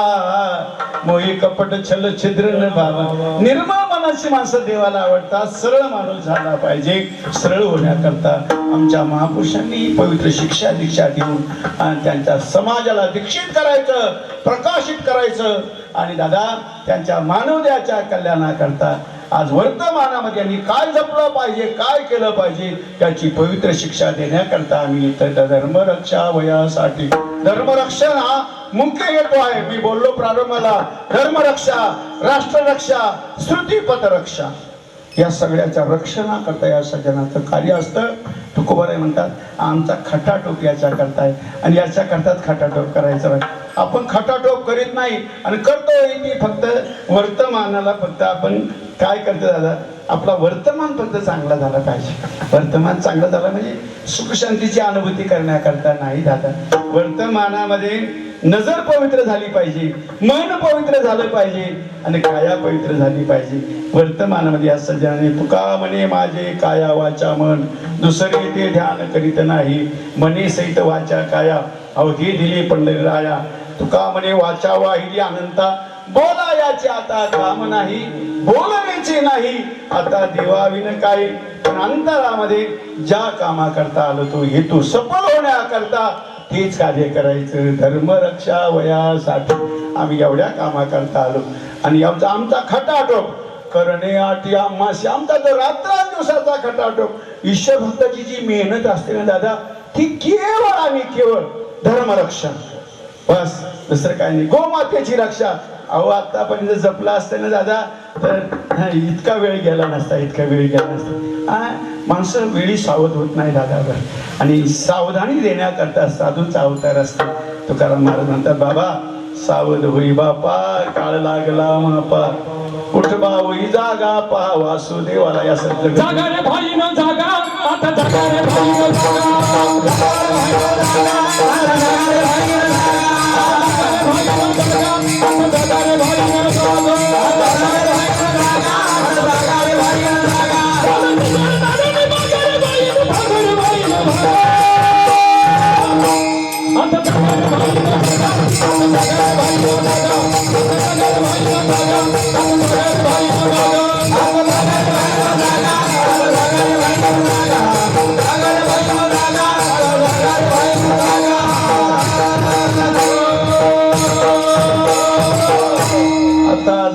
मोई कपट छल छिद्र न भावा. निर्मळ मनाची माणसं देवाला आवडतात. सरळ माणूस झाला पाहिजे. सरळ होण्याकरता आमच्या महापुरुषांनी ही पवित्र शिक्षा दीक्षा देऊन आणि त्यांच्या समाजाला दीक्षित करायचं, प्रकाशित करायचं आणि दादा त्यांच्या मानवतेच्या कल्याणाकरता आज वर्तमानामध्ये यांनी काय जपलं पाहिजे, काय केलं पाहिजे त्याची पवित्र शिक्षा देण्याकरता आम्ही इथं धर्मरक्षा वयासाठी. धर्मरक्षण हा मुख्य हेतू आहे. मी बोललो प्रारंभाला, धर्मरक्षा, राष्ट्ररक्षा, श्रुतीपथरक्षा या सगळ्याच्या रक्षणाकरता या सज्जनाचं कार्य असतं. तुकोबाराय म्हणतात आमचा खटाटोप याच्या करता आहे आणि याच्या करताच खटाटोप करायचं. आपण खटाटोप करीत नाही आणि करतोय ती फक्त वर्तमानाला फक्त आपण काय करतो दादा, आपला वर्तमान फक्त चांगला झाला पाहिजे. वर्तमान चांगलं झालं म्हणजे सुख शांतीची अनुभूती करण्याकरता नाही दादा. वर्तमानामध्ये नजर पवित्र झाली पाहिजे, मन पवित्र झालं पाहिजे आणि काया पवित्र झाली पाहिजे. वर्तमानामध्ये या सज्जनाने तुका म्हणे माझे काया वाचा मन दुसरे ते ध्यान करीत नाही मने सहित वाचा काया अवधी दिली पंढरीराया. तुका म्हणे वाचा वाहिली अनंता बोला याचे आता काम नाही बोलण्याचे नाही आता देवाविन काय. पण अंतरामध्ये ज्या कामा करता आलो तो हेतू सफल होण्याकरता तेच कार्य करायचं. धर्मरक्षा वयासाठी आम्ही एवढ्या कामा करता आलो आणि आमचा खटाटोप करणे आठी आम्हाशी आमचा जो रात्रदिवसाचा खटाटोप ईश्वर भक्ताची जी मेहनत असते ना दादा ती केवळ आणि केवळ धर्मरक्षण बस, दुसरं काय नाही. गोमातेची रक्षा अहो आतापर्यंत जपला असतं ना दादा तर इतका वेळ गेला नसता, इतका वेळ गेला नसता. माणसं वेळी सावध होत नाही दादा आणि सावधानी देण्याकरता साधूचा अवतार असतो. तुकाराम महाराज म्हणतात बाबा सावध होई बापा काळ लागला मापा उठ होई जागा पहा वासुदेवाला. या सगळं जागा रे भाई न जागा आता जागा रे भाई न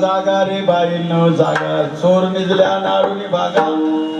जागा रे बाईनो जागा चोर निजल्या नाडूनी भागा.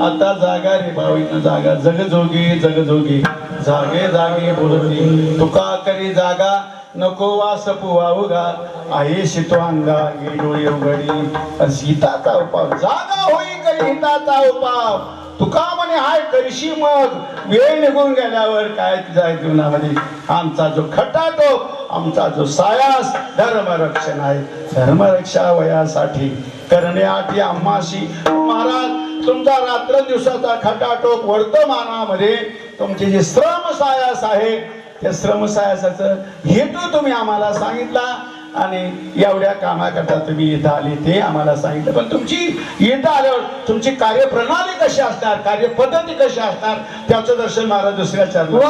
आता जागा रे बाईनो जागा जगजोगी जगजोगी जागे जागे बोलती तुका करी जागा नको वास पुवावगा आहे शितवांगा गे डोळे उघडी सीताचा उपाव जागा होई करी हिताचा उपाव. तुका म्हणे हाय करशी मग वेळ निघून गेल्यावर काय तुझ्या जीवनामध्ये. आमचा जो खटाटोप आमचा जो सायास धर्मरक्षण आहे. धर्मरक्षा वयासाठी करण्याआठी आम्हाशी महाराज तुमचा रात्र दिवसाचा खटाटोप वर्तमानामध्ये तुमचे जे श्रम सायास आहे त्या श्रम सायासाचं हेतू तुम्ही आम्हाला सांगितला आणि एवढ्या कामाकरता तुम्ही इथं आले ते आम्हाला सांगितलं. पण तुमची इथं आल्यावर तुमची कार्यप्रणाली कशी असणार, कार्यपद्धती कशी असणार त्याचं दर्शन महाराज दुसऱ्या चरणात.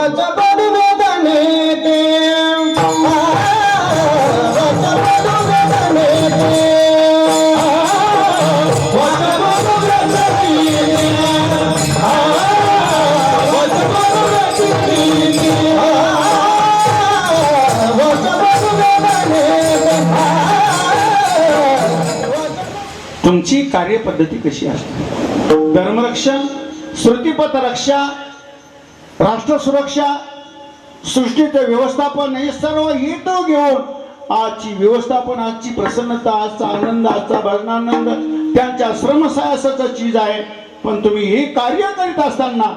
तुमची कार्यपद्धती कशी असते. धर्मरक्षण, श्रुतीपथ रक्षा, राष्ट्र सुरक्षा, सृष्टीचे व्यवस्थापन हे सर्व हेतू घेऊन आजची व्यवस्थापन, आजची प्रसन्नता, आजचा आनंद, आजचा भजनानंद त्यांच्या श्रमसायासाचा चीज आहे. पण तुम्ही हे कार्य करीत असताना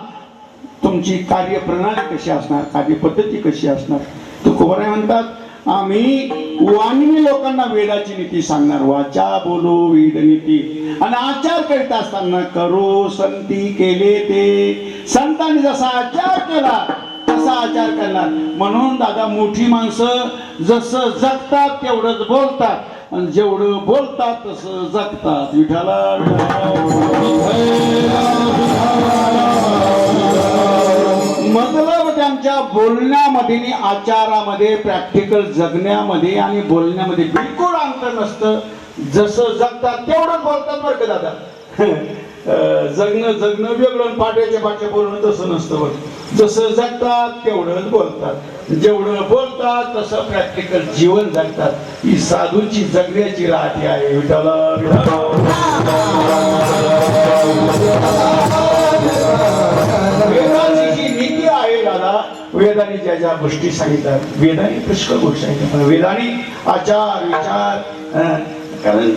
तुमची कार्यप्रणाली कशी असणार, कार्यपद्धती कशी असणार. तुकोबाराय म्हणतात आम्ही वाणी लोकांना वेदाची नीती सांगणार. वाचा बोलो वेद नीती आणि आचार करीत असताना करो संती केले ते. संतांनी जसा आचार केला तसा आचार करणार. म्हणून दादा मोठी माणसं जसं जगतात तेवढंच बोलतात आणि जेवढं बोलतात तसं जगतात. विठाला मतलब त्यांच्या बोलण्यामध्ये आणि आचारामध्ये, प्रॅक्टिकल जगण्यामध्ये आणि बोलण्यामध्ये बिलकुल अंतर नसतं. जसं जगतात तेवढंच बोलतात बरं का दादा. जगणं वेगळं, पाट्याच्या पाट्या बोलणं तसं नसतं बघ. जसं जगतात तेवढंच बोलतात, जेवढं बोलतात तसं प्रॅक्टिकल जीवन जगतात. ही साधूची जगण्याची राहती आहे. विठाला वेदांची जी नीती आहे दादा, वेदांनी ज्या ज्या गोष्टी सांगिततात, वेदांनी पुष्कळ गोष्टी सांगितल्या, वेदांनी आचार विचार, कारण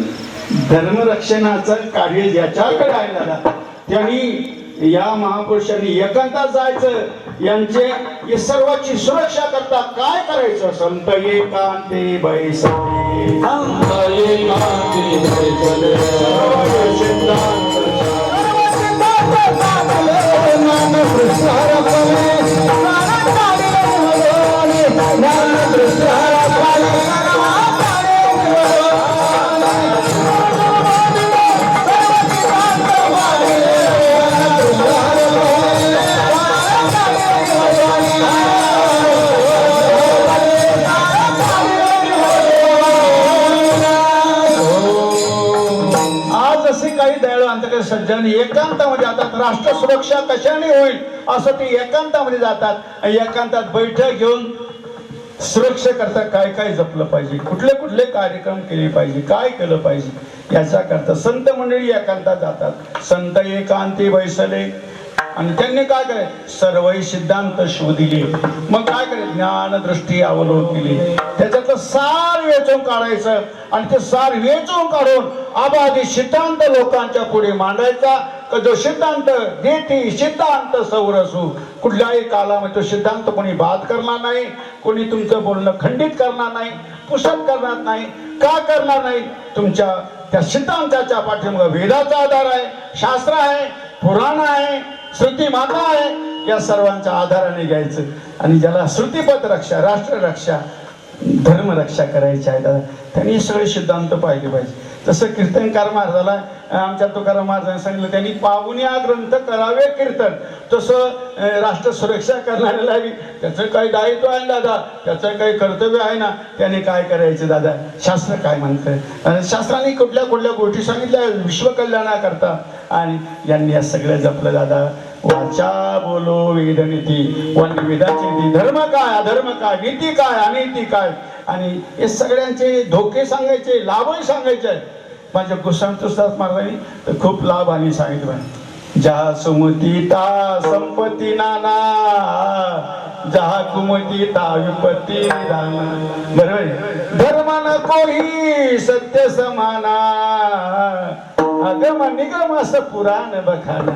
धर्मरक्षणाचं कार्य ज्याच्याकडे आहे दादा, त्यांनी या महापुरुषांनी एकांतात जायचं. यांचे हे सर्वांची सुरक्षा करता काय करायचं? संत एकांते बैसले, सज्जन एकांतामध्ये जातात. राष्ट्र सुरक्षा कशाने होईल असं ते एकांतामध्ये जातात. एकांतात बैठक घेऊन सुरक्षा करता काय काय जपलं पाहिजे, कुठले कुठले कार्यक्रम केले पाहिजे, काय केलं पाहिजे याचा करता संत मंडळी एकांतात जातात. संत एकांती बैसले आणि त्यांनी काय करे? सर्व सिद्धांत शोधिले. मग काय करे? ज्ञान दृष्टी अवलोकली. त्याच्यातलं सार वेचून काढायचं आणि ते सार वेचून काढून आबादी सिद्धांत लोकांच्या पुढे मांडायचा. जो सिद्धांत देती सिद्धांत सौरसू, कुठल्याही कालामध्ये तो सिद्धांत कोणी बाद करणार नाही, कोणी तुमचं बोलणं खंडित करणार नाही, पुसट करणार नाही. का करणार नाही? तुमच्या त्या सिद्धांताच्या पाठीमागे वेदाचा आधार आहे, शास्त्र आहे, पुराण आहे, श्रुती माता आहे. या सर्वांच्या आधाराने घ्यायचं आणि ज्याला श्रुतीपथ रक्षा, राष्ट्र रक्षा, धर्म रक्षा करायची आहे दादा, त्यांनी सगळे सिद्धांत पाहिले पाहिजे. तसं कीर्तनकार महाराजाला आमच्या तुकाराम महाराजांनी सांगितलं, त्यांनी पाहुण्या ग्रंथ करावे कीर्तन. तसं राष्ट्र सुरक्षा करणाऱ्याला त्याचं काही दायित्व आहे दादा, त्याचं काही कर्तव्य आहे ना. त्याने काय करायचं दादा? शास्त्र काय म्हणतं? शास्त्राने कुठल्या कुठल्या गोष्टी सांगितल्या विश्वकल्याणाकरता, आणि यांनी या सगळं जपलं दादा. वाचा बोलो वेद नीती, वेदाची नीती, धर्म काय अधर्म काय, नीती काय अनीती काय, आणि हे सगळ्यांचे धोके सांगायचे, लाभही सांगायचे. माझ्या गोस्वामी महाराजांनी तर खूप लाभ आणि सांगितलं. जहा सुमती ता संपत्ती नाना, जहा कुमती ता विपत्ती दाना. बरोबर. धर्म न कोही सत्य समाना, अगम निगम असं पुराण बखाना.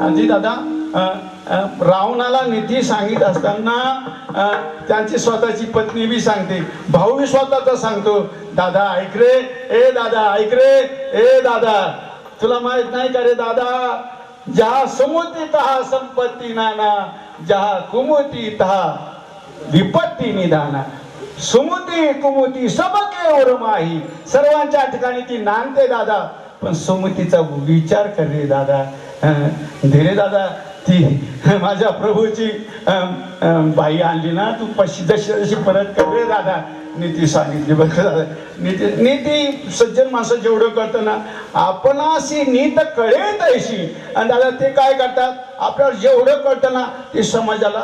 आजी दादा रावणाला नीती सांगित असताना त्यांची स्वतःची पत्नी बी सांगते, भाऊ बी स्वतःचा सांगतो, दादा ऐक रे, ए दादा ऐक रे, ए दादा तुला माहित नाही का रे दादा, जहा सुमती तहा संपत्ती नाना, जहा कुमती तहा विपत्ती निदाना. सुमती कुमती सबके और माही, सर्वांच्या ठिकाणी ती नांदते दादा, पण सुमतीचा विचार कर रे दादा. धीरे दादा, ती माझ्या प्रभूची बाई आणली ना, तू जशी परत कर रे दादा. नीती सांगितली बघ दादा. नीती सज्जन माणसं जेवढं करतं ना, आपण अशी नीत कळे तैशी. आणि दादा ते काय करतात? आपल्याला जेवढं कळतं ना ते समाजाला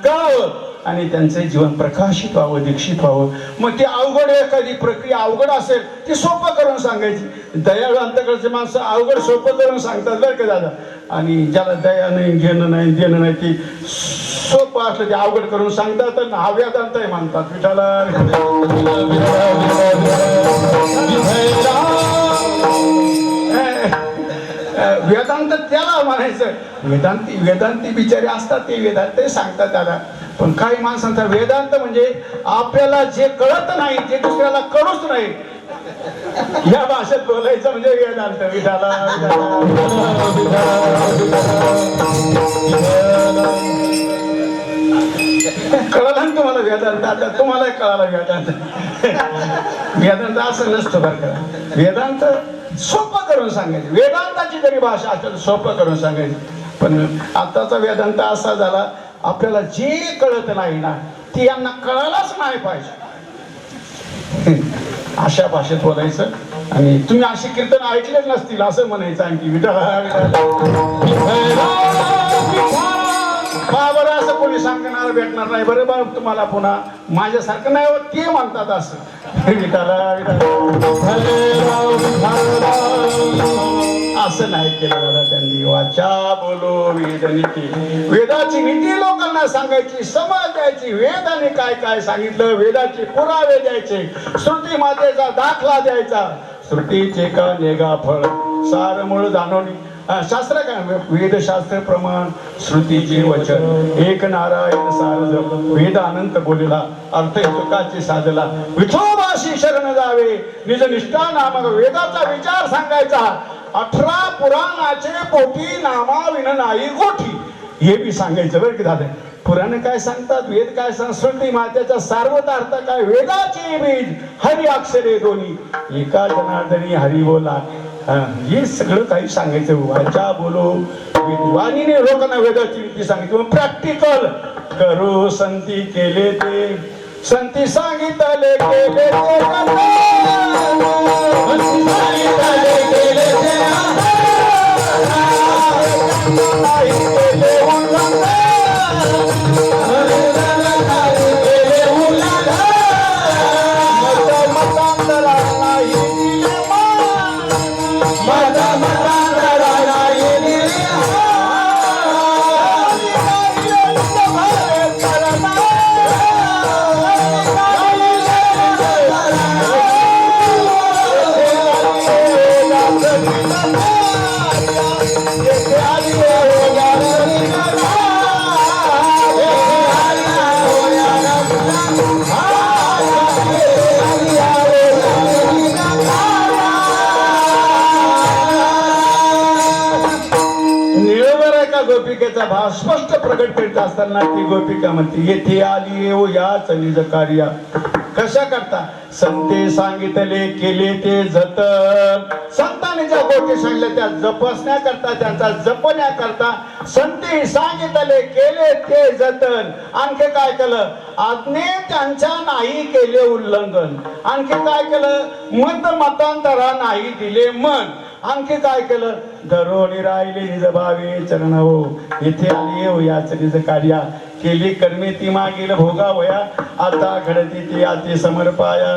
कळावं आणि त्यांचे जीवन प्रकाशित व्हावं, दीक्षित व्हावं. मग ती अवघड एखादी प्रक्रिया अवघड असेल ती सोपं करून सांगायची. दयाळू अंतकरचे माणसं अवघड सोपं करून सांगतात बरं का दादा. आणि ज्याला दया नाही, घेणं नाही, देणं नाही, ती सोपं असलं ते अवघड करून सांगतात आणि हा वेदांत म्हणतात. विठाला वेदांत त्याला म्हणायचं. वेदांती बिचारे असतात ते वेदांत सांगतात त्याला. पण काही माणसांचा वेदांत म्हणजे आपल्याला जे कळत नाही, जे दुसऱ्याला कळूच नाही, या भाषेत बोलायचं म्हणजे वेदांत. विठाला कळलं ना तुम्हाला वेदांत? आता तुम्हाला कळाला वेदांत. वेदांत असं नसतं बरं का. वेदांत सोपं करून सांगायचं. वेदांताची जरी भाषा असेल सोपं करून सांगायची. पण आताचा वेदांत असा झाला, आपल्याला जे कळत नाही ना ती यांना कळायलाच नाही पाहिजे. अशा भाषेत बोलायचं आणि तुम्ही अशी कीर्तन ऐकलेच नसतील असं म्हणायचं आणखी विठ्ठला विठ्ठला बरं असं कोणी सांगणार भेटणार नाही बरं बरं तुम्हाला पुन्हा माझ्यासारखं नाही होत ते म्हणतात असं विठ्ठला असं नाही केलं दादा त्यांनी वाचा बोलो वेद नीती वेदाची नीती लोकांना सांगायची समज द्यायची वेदाने काय काय सांगितलं वेदाचे पुरावे द्यायचे श्रुती मातेचा दाखला द्यायचा श्रुतीचे का नेगा फळ सार मूळ जाणवणी शास्त्र काय वेदशास्त्र प्रमाण श्रुतीचे वचन एक नारायण सारज वेद अनंत बोलला अर्थ सुखाचे साधला विठोबाशी शरण जावे निज निष्ठा नामक वेदाचा विचार सांगायचा 18 पुराणाचे पोटी नामा विन नाही गोठी हे बी सांगायचं बरं की दादा पुराण काय सांगतात वेद काय संस्कृती मातेचा सार्वतार्थ काय वेदाचे बीज हरी अक्षरे दोन्ही एका जनार्दनी हरी बोला हे सगळं काही सांगायचं वाचा बोलो वाणीने लोकांना वेदाची नीती सांगितली प्रॅक्टिकल करू संती केले ते संती सांगितले केले ते संती सांगितले केले ते गोपिकेचा भाव स्पष्ट प्रकट करीत असताना ती गोपिका म्हणते येथे आली येऊ या चलिज कार्या कशा करता संते सांगितले केले ते जतन संतांनी ज्या गोष्टी सांगितल्या त्या जपसण्या करता त्यांचा जपण्या करता संते सांगितले केले ते जतन आणखी काय केलं आज्ञे त्यांच्या नाही केले उल्लंघन आणखी काय केलं मतांतरा नाही दिले मन आणखी काय केलं धरोणी राहिले निज भावे चरण हो इथे आली हो याच निज कार्या केली कर्मे ती मागील भोगा वया आता घडती ती आते समर्पाया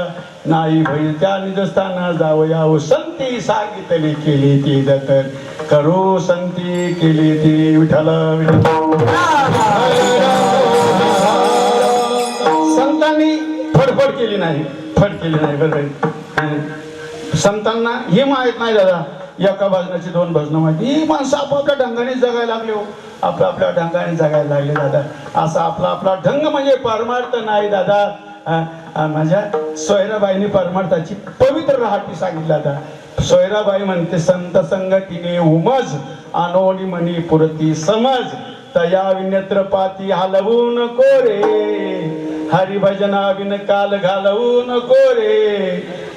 नाही भय त्या निजस्थाना जावया हो संती सांगितले केले ते जतन करू संती केली ती विठ्ठला संतांनी फडफड केली नाही फड केली नाही बरोबर संतांना हे माहित नाही दादा एका भजनाची 2 भजनं माहिती ही माणसं आपापल्या ढंगाने जगायला लागले हो आपल्या ढंगाने जगायला लागले दादा असा आपला ढंग म्हणजे परमार्थ नाही दादा माझ्या सोयराबाईंनी परमार्थाची पवित्र राहाटी सांगितली दादा सोयराबाई म्हणते संत संगतीने उमज अनोनी मनी पुरती समज तया विनेत्र पाती हलवू नको रे हरिभजना बिन काल घालवू नको रे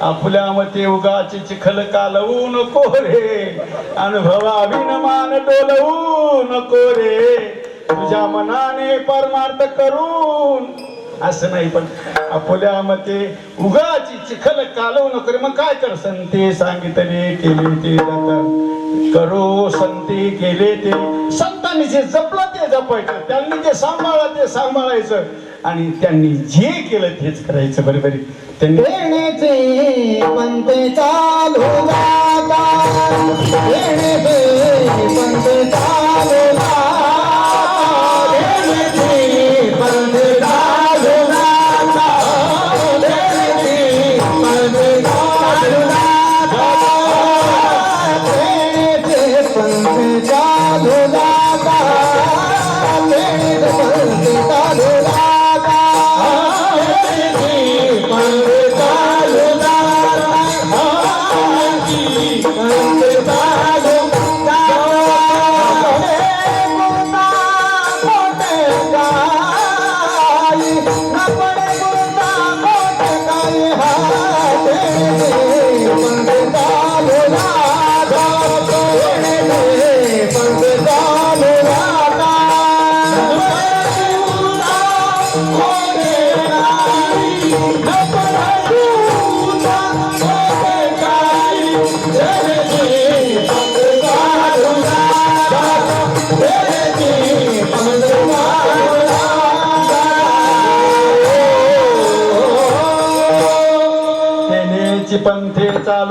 आपल्या मते उगाची चिखल कालवू नको रे अनुभवा बिन मान डोलवू नको रे तुझ्या मनाने परमार्थ करून असं नाही पण आपल्या मते उगाची चिखल कालवू नको रे मग काय कर संते सांगितले केले ते जातात करो संते केले ते संतांनी जे जपलं ते जपायचं त्यांनी जे सांभाळलं ते सांभाळायचं आणि त्यांनी जे केलं तेच करायचं बरोबर त्यांनी पंत चालू लागा पंत चालू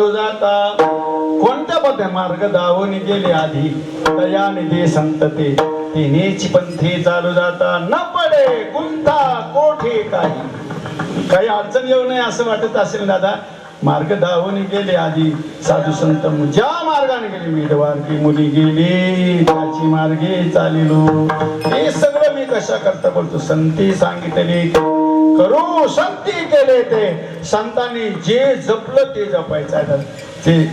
चालू जाता कोणत्या पथे मार्ग दावून गेले आधी दयानिधी संतते तिनेच पंथी चालू जाता न पडे गुंता कोठे काही अडचण येऊ नये असं वाटत असेल दादा मार्ग धावून गेले आधी साधू संत ज्या मार्गाने गेले मेडवारकी मुली गेली त्याची मार्गे चालिलो हे सगळं मी कशा करता बोलतो संती सांगितले करू संती केले ते संतांनी जे जपलं ते जपायचं आहे ते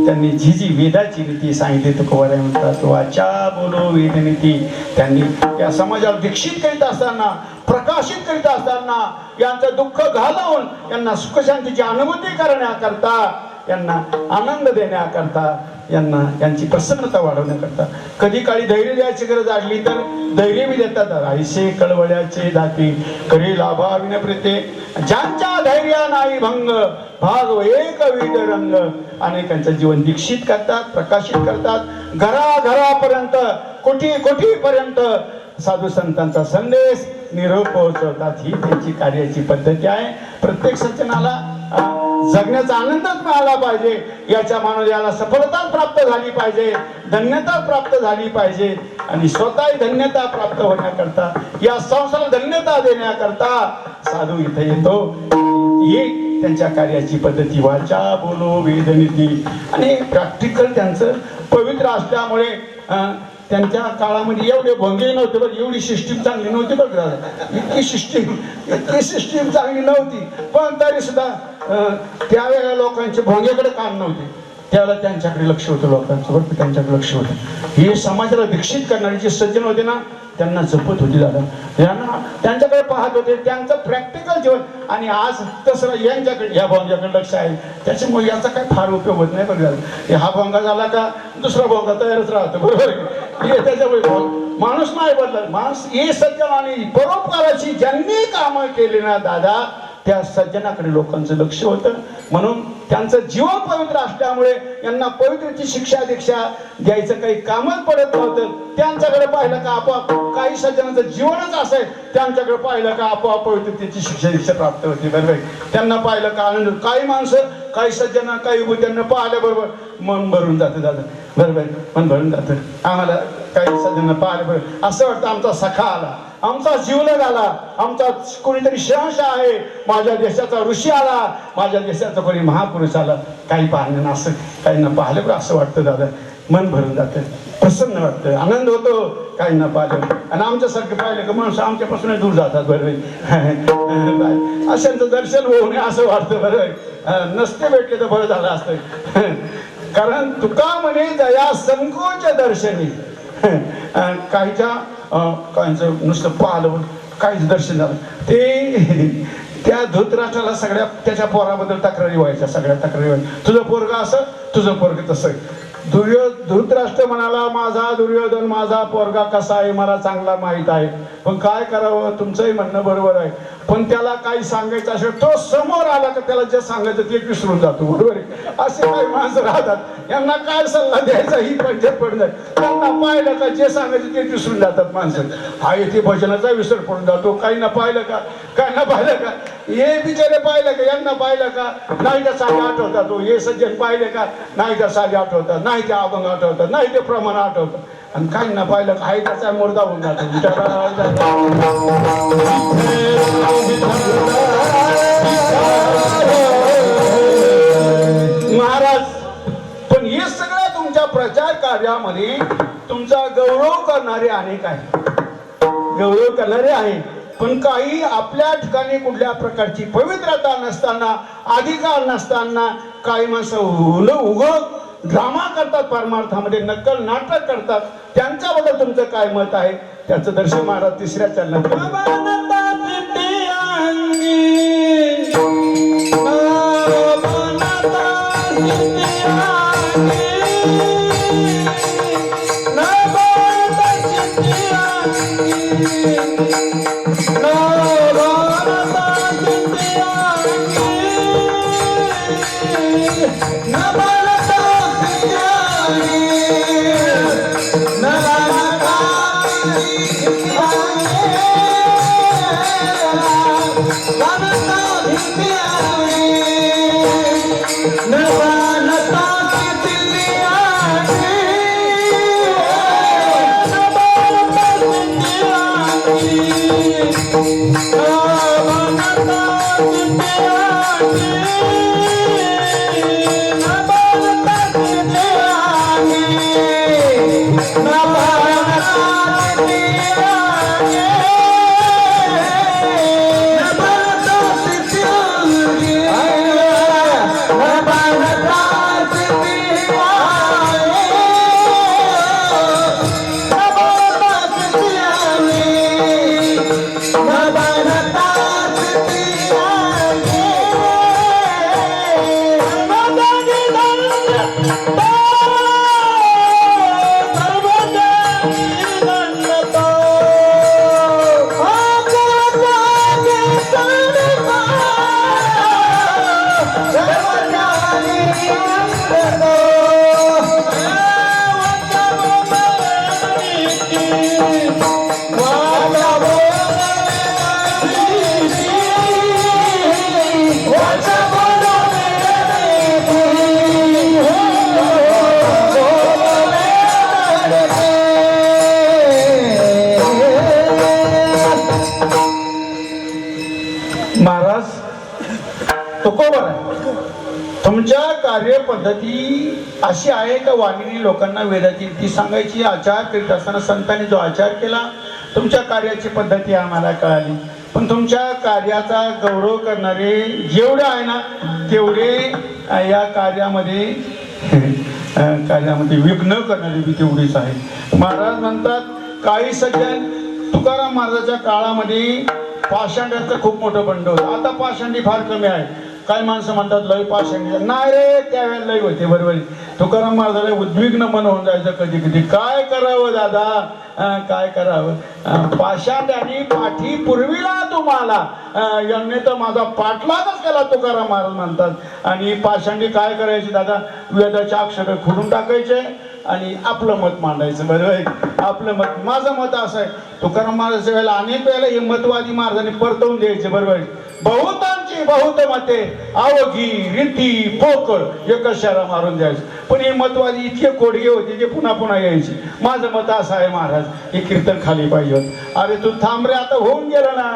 त्यांनी जी वेदाची नीती सांगितली तुकोबाराय म्हणतात वाचा बोलो वेदनीती त्यांनी या समाजाला दीक्षित करीत असताना प्रकाशित करीत असताना यांचं दुःख घालवून यांना सुखशांतीची अनुभूती करण्याकरता यांना आनंद देण्याकरता यांना यांची प्रसन्नता वाढवण्याकरता कधी काळी धैर्य द्यायची गरज आडली तर धैर्य बी देतात आईसे कळवळ्याचे दाती करी लाभा विनप्रिते ज्यांच्या धैर्या नाही भंग भाग एक विध रंग अनेकांचं जीवन दीक्षित करतात प्रकाशित करतात घराघरापर्यंत कोटी साधू संतांचा संदेश निरोप पोहोचवतात ही त्यांची कार्याची पद्धती आहे प्रत्येक सज्जनाला जगण्याचा आनंदच मिळाला पाहिजे याच्या मानवाला सफलता प्राप्त झाली पाहिजे धन्यता प्राप्त झाली पाहिजे आणि स्वतःही धन्यता प्राप्त होण्याकरता या संसाराला धन्यता देण्याकरता साधू इथे येतो ही त्यांच्या कार्याची पद्धती वाचा बोलो वेदनीती आणि प्रॅक्टिकल त्यांचं पवित्र असल्यामुळे त्यांच्या काळामध्ये एवढे भोंगे नव्हते बरं एवढी सिस्टीम चांगली नव्हती बघ इतकी सिस्टीम चांगली नव्हती पण तरी सुद्धा त्यावेळेला लोकांचे भोंग्याकडे काम नव्हते त्यावेळेला त्यांच्याकडे लक्ष होतं लोकांचं बरं त्यांच्याकडे लक्ष होतं हे समाजाला दीक्षित करणारे जे सज्जन होते ना त्यांना जपत होती दादा यांना त्यांच्याकडे पाहत होते त्यांचं प्रॅक्टिकल जीवन आणि आज तसं यांच्याकडे या भोंग्याकडे लक्ष आहे त्याच्यामुळे याचा काही फार उपयोग होत नाही बरं झालं हा भोंगा झाला का दुसरा भोंगा तयारच राहतो बरोबर हे त्याच्यामुळे माणूस नाही बदलत माणूस हे सज्जन आणि परोपकाराची ज्यांनी कामं केली ना दादा त्या सज्जनाकडे लोकांचं लक्ष होतं म्हणून त्यांचं जीवन पवित्र असल्यामुळे यांना पवित्रची शिक्षा दीक्षा द्यायचं काही कामच पडत नव्हतं त्यांच्याकडे पाहिलं का आपोआप काही सज्जनांचं जीवनच असेल त्यांच्याकडे पाहिलं का आपोआप पवित्रतेची शिक्षा दीक्षा प्राप्त होती बरोबर त्यांना पाहिलं का आनंद काही माणसं काही सज्जना काही त्यांना पाहिल्याबरोबर मन भरून जातं दादा बरोबर मन भरून जातं आम्हाला काही सज्जना पाहिल्याबरोबर असं वाटतं आमचा सखा आला आमचा जीवलग आला आमचा कोणीतरी शहंशाह आहे माझ्या देशाचा ऋषी आला माझ्या देशाचा कोणी महापुरुष आला काही पाहणं असं काहींना पाहिलं पण असं वाटतं दादा मन भरून जातं प्रसन्न वाटतं आनंद होतो काहींना पाहिलं आणि आमच्यासारखं पाहिलं का माणसं आमच्यापासून दूर जातात बरोबर अशांचं दर्शन होऊ नये असं वाटतं बरोबर नसते भेटले तर बरं झालं असतं कारण तुका म्हणे दया संकोच दर्शनी काहीच्या काहींचं नुसतं पाहिलं काहीच दर्शन झालं ते त्या धृतराष्ट्राला सगळ्या त्याच्या पोराबद्दल तक्रारी व्हायच्या सगळ्या तक्रारी व्हायच्या तुझं पोरगा असं तुझं पोरग तसं धृतराष्ट्र म्हणाला माझा दुर्योधन माझा पोरगा कसा आहे मला चांगला माहित आहे पण काय करावं तुमचंही म्हणणं बरोबर आहे पण त्याला काही सांगायचं असेल तो समोर आला का त्याला जे सांगायचं ते विसरून जातो बरोबर आहे असे काही माणसं राहतात यांना काय सल्ला द्यायचा ही पंचायत पडणार त्यांना पाहिलं का जे सांगायचं ते विसरून जातात माणसं हा येथे भजनाचा विसर पडून जातो काही ना पाहिलं का हे बिचारे पाहिलं का यांना पाहिलं का नाही त्या साडी आठवतात हे सज्जन पाहिले का नाही त्या साडी आठवतात नाही ते अभंग आठवतात नाही ते प्रमाण आठवतात आणि काही ना पाहिलं का आहे त्याचा मुर्दा होऊन जातो महाराज पण हे सगळं तुमच्या प्रचार कार्यामध्ये तुमचा गौरव करणारे अनेक आहे पण काही आपल्या ठिकाणी कुठल्या प्रकारची पवित्रता नसताना अधिकार नसताना काही माणसं उघड ड्रामा करतात परमार्थामध्ये नक्कल नाटक करतात त्यांच्याबद्दल तुमचं काय मत आहे त्याचं दर्शन महाराज तिसऱ्या चरणात No महाराज तुकोबर आहे, तुमच्या कार्यपद्धती अशी आहे का वाणिनी लोकांना वेदाची ती सांगायची, आचार करीत असताना संतांनी जो आचार केला तुमच्या कार्याची पद्धती आम्हाला कळाली, पण तुमच्या कार्याचा गौरव करणारे जेवढे आहे ना तेवढे या कार्यामध्ये विघ्न करणारे बी तेवढेच आहे. महाराज म्हणतात काही सज्जन तुकाराम महाराजाच्या काळामध्ये पाषांड्याचं खूप मोठं बंड होतं. आता पाषांडी फार कमी आहे. काही माणसं म्हणतात लय पाषांडी नाही रे, त्यावेळेला लय होते. बरोबर तुकाराम महाराजाला उद्विग्न मन होऊन जायचं कधी कधी. काय करावं दादा, काय करावं. पाषांड्याने पाठी पुरविला तुम्हाला, यांनी तर माझा पाठलागच केला तुकाराम महाराज म्हणतात. आणि पाषांडी काय करायचे दादा, वेदाचे अक्षर खोडून टाकायचे आणि आपलं मत मांडायचं. बरोबर आहे, आपलं मत. माझं मत असं आहे, तुकाराम महाराजाच्या वेळेला अनेक वेळेला हे मतवादी महाराजांनी परतवून द्यायचे. बरोबर आहे, बहुतांची बहुत मते अवघी रीती पोकळ एकच शहरा मारून द्यायचे. पण हे मतवादी इतके कोडगे होते जे पुन्हा पुन्हा यायचे. माझं मत असं आहे महाराज, हे कीर्तन खाली पाहिजे होतं. अरे तू थांब रे, आता होऊन गेलं ना,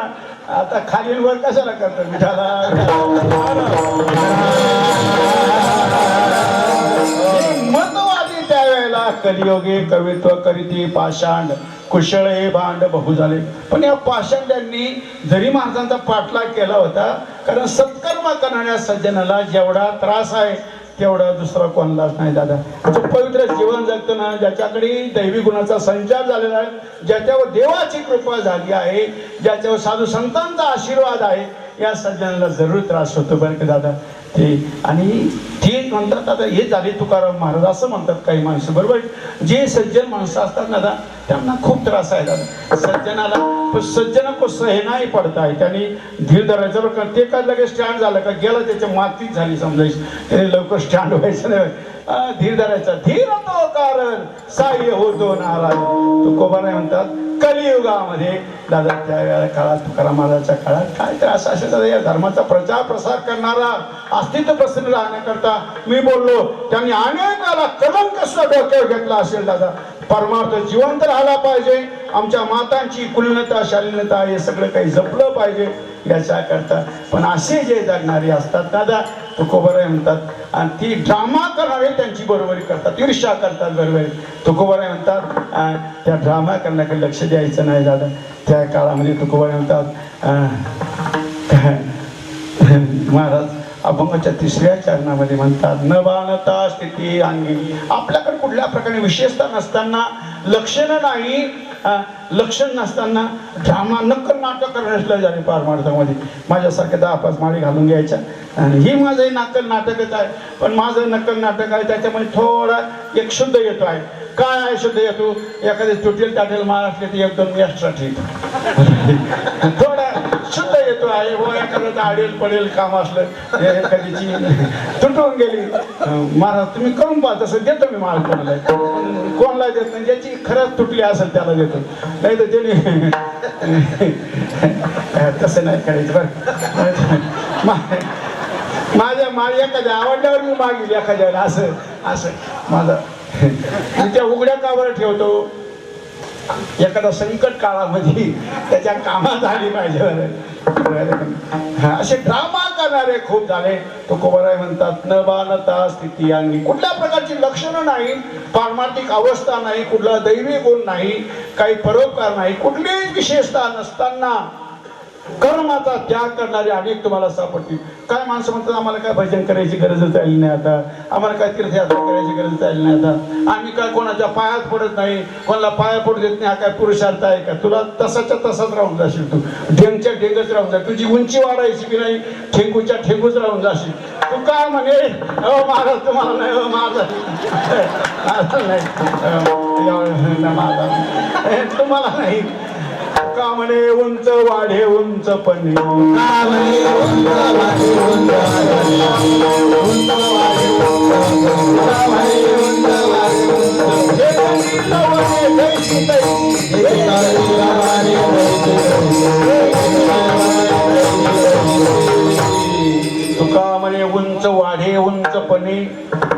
आता खाली वर कशाला करतो मतवादी त्यावेळेला कलियोगे कवित्व करीती पाषांड कुशळे भांड बहु झाले. पण या पाषांड्यांनी जरी महाराजांचा पाठलाग केला होता, कारण सत्कर्म करणाऱ्या सज्जनाला जेवढा त्रास आहे तेवढा दुसरा कोणालाच नाही दादा. जो पवित्र जीवन जगतो ना, ज्याच्याकडे दैवी गुणाचा संचार झालेला आहे, ज्याच्यावर देवाची कृपा झाली आहे, ज्याच्यावर साधू संतांचा आशीर्वाद आहे, या सज्जनाला जरूर त्रास होतो बरं का दादा. ते आणि ते म्हणतात आता हे झाले तुकाराम महाराज असं म्हणतात काही माणसं. बरोबर, जे सज्जन माणसं असतात ना दादा त्यांना खूप त्रास आहे दादा. सज्जनाला सज्जन को सहनाही पडत आहे, त्यांनी धीर धरायचं बरं का. ते काय लगेच स्टँड झालं का गेला त्याच्या मातीच झाली समजायची, त्याने लवकर स्टँड व्हायचं नाही. धीर धरायचा, धीर तो कारण साह्य होतो नाराज. तुकोबाराय म्हणतात कलियुगामध्ये दादा त्या काळात तुकाराम महाराजाच्या काळात काय त्रास असेल दादा. या धर्माचा प्रचार प्रसार करणारा अस्तित्व प्रसन्न राहण्याकरता मी बोललो, त्यांनी अनेकाला कलंक सुद्धा डोक्यावर घेतला असेल दादा. परमार्थ जिवंत राहायला पाहिजे, आमच्या मातांची कुलीनता शालीनता हे सगळं काही जपलं पाहिजे याच्या करता. पण असे जे जगणारे असतात दादा तुकोबाराय म्हणतात, आणि ती ड्रामा करणारे त्यांची बरोबरी करतात, ईर्ष्या करतात. बरोबर तुकोबाराय म्हणतात त्या ड्रामा करण्याकडे लक्ष द्यायचं नाही दादा. त्या काळामध्ये तुकोबाराय म्हणतात महाराज अभंगाच्या 3ऱ्या चरणामध्ये म्हणतात न बाणता स्थिती अंगी. आपल्याकडे कुठल्या प्रकारे विशेषता नसताना, लक्षणं नाही, लक्षण नसताना ड्रामा नक्कल नाटक करण्यास झाले पारमार्थामध्ये. माझ्यासारख्या 10-5 माळी घालून घ्यायच्या, आणि ही माझं नक्कल नाटकच आहे. पण माझं नक्कल नाटक आहे त्याच्यामध्ये थोडा एक शुद्ध येतो आहे. काय आहे शुद्ध येतो, एखादी तुटेल टाटेल माळ असले तर 1-2 एक्स्ट्रा ठीक, थोडा शुद्ध येतो आहे. व एखाद्याचं आडेल पडेल काम असलं, एखाद्याची तुटून गेली, महाराज तुम्ही करून पाहा तसं देतो मी माळ. कोणाला देत नाही, ज्याची खरंच तुटली असेल त्याला देतो, नाही तर त्याने तसं नाही करायचं बरं. माझ्या माळी एखाद्या आवडल्यावर मी मागेल एखाद्याला, असं असं माझं मी त्या उघड्या कावर ठेवतो. एखादा संकट काळामध्ये त्याच्या कामात आली पाहिजे. असे ड्रामा करणारे खूप झाले. तुकोबाराय म्हणतात न बाणता स्थिती अंगी. कुठल्या प्रकारची लक्षणं नाही, पारमार्थिक अवस्था नाही, कुठला दैवी गुण नाही, काही परोपकार नाही, कुठलीही विशेषता नसताना कर्माचा त्याग करणारे अनेक तुम्हाला सापडतील. काय माणसं म्हणतात आम्हाला काय भजन करायची गरजच राहिली नाही आता, आम्हाला काय तीर्थयात्रा करायची गरज राहिली नाही आता, आम्ही काय कोणाच्या पायात पडत नाही, कोणाला पाया पडू देत नाही, हा काय पुरुषार्थ आहे का? तुला तसाच्या तसाच राहून जाशील, तू ढेंगच्या ढेंगच राहून जा, तुझी उंची वाढायची की नाही, ठेंगूच्या ठेंगूच राहून जाशील. तू काय म्हणे महाराज तुम्हाला नाही, माझा नाही तुम्हाला नाही का म्हणे उंच वाढे उंच पण तुका म्हणे उंच वाढे उंचपणे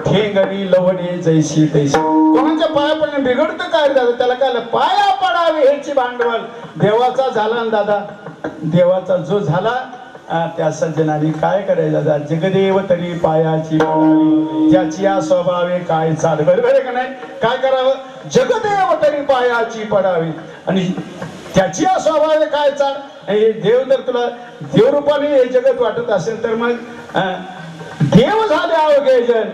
ठेंगणी लवणे जैसी तैसी. कोणाच्या पाया पडणे बिघडतं काय दादा? त्याला काय पाया पडावे ह्याची भांडवल देवाचा झाला ना दादा. देवाचा जो झाला त्या सज्जनाने काय करायचं दादा? जगदेव तरी पायाची पडावी त्याची या स्वभावे काय चाल. बरोबर आहे का नाही? काय करावं? जगदेव तरी पायाची पडावी आणि त्याची या स्वभावे काय चाल. हे देव जर तुला देवरूपाने हे जगत वाटत असेल तर मग देव झाले अवघे जन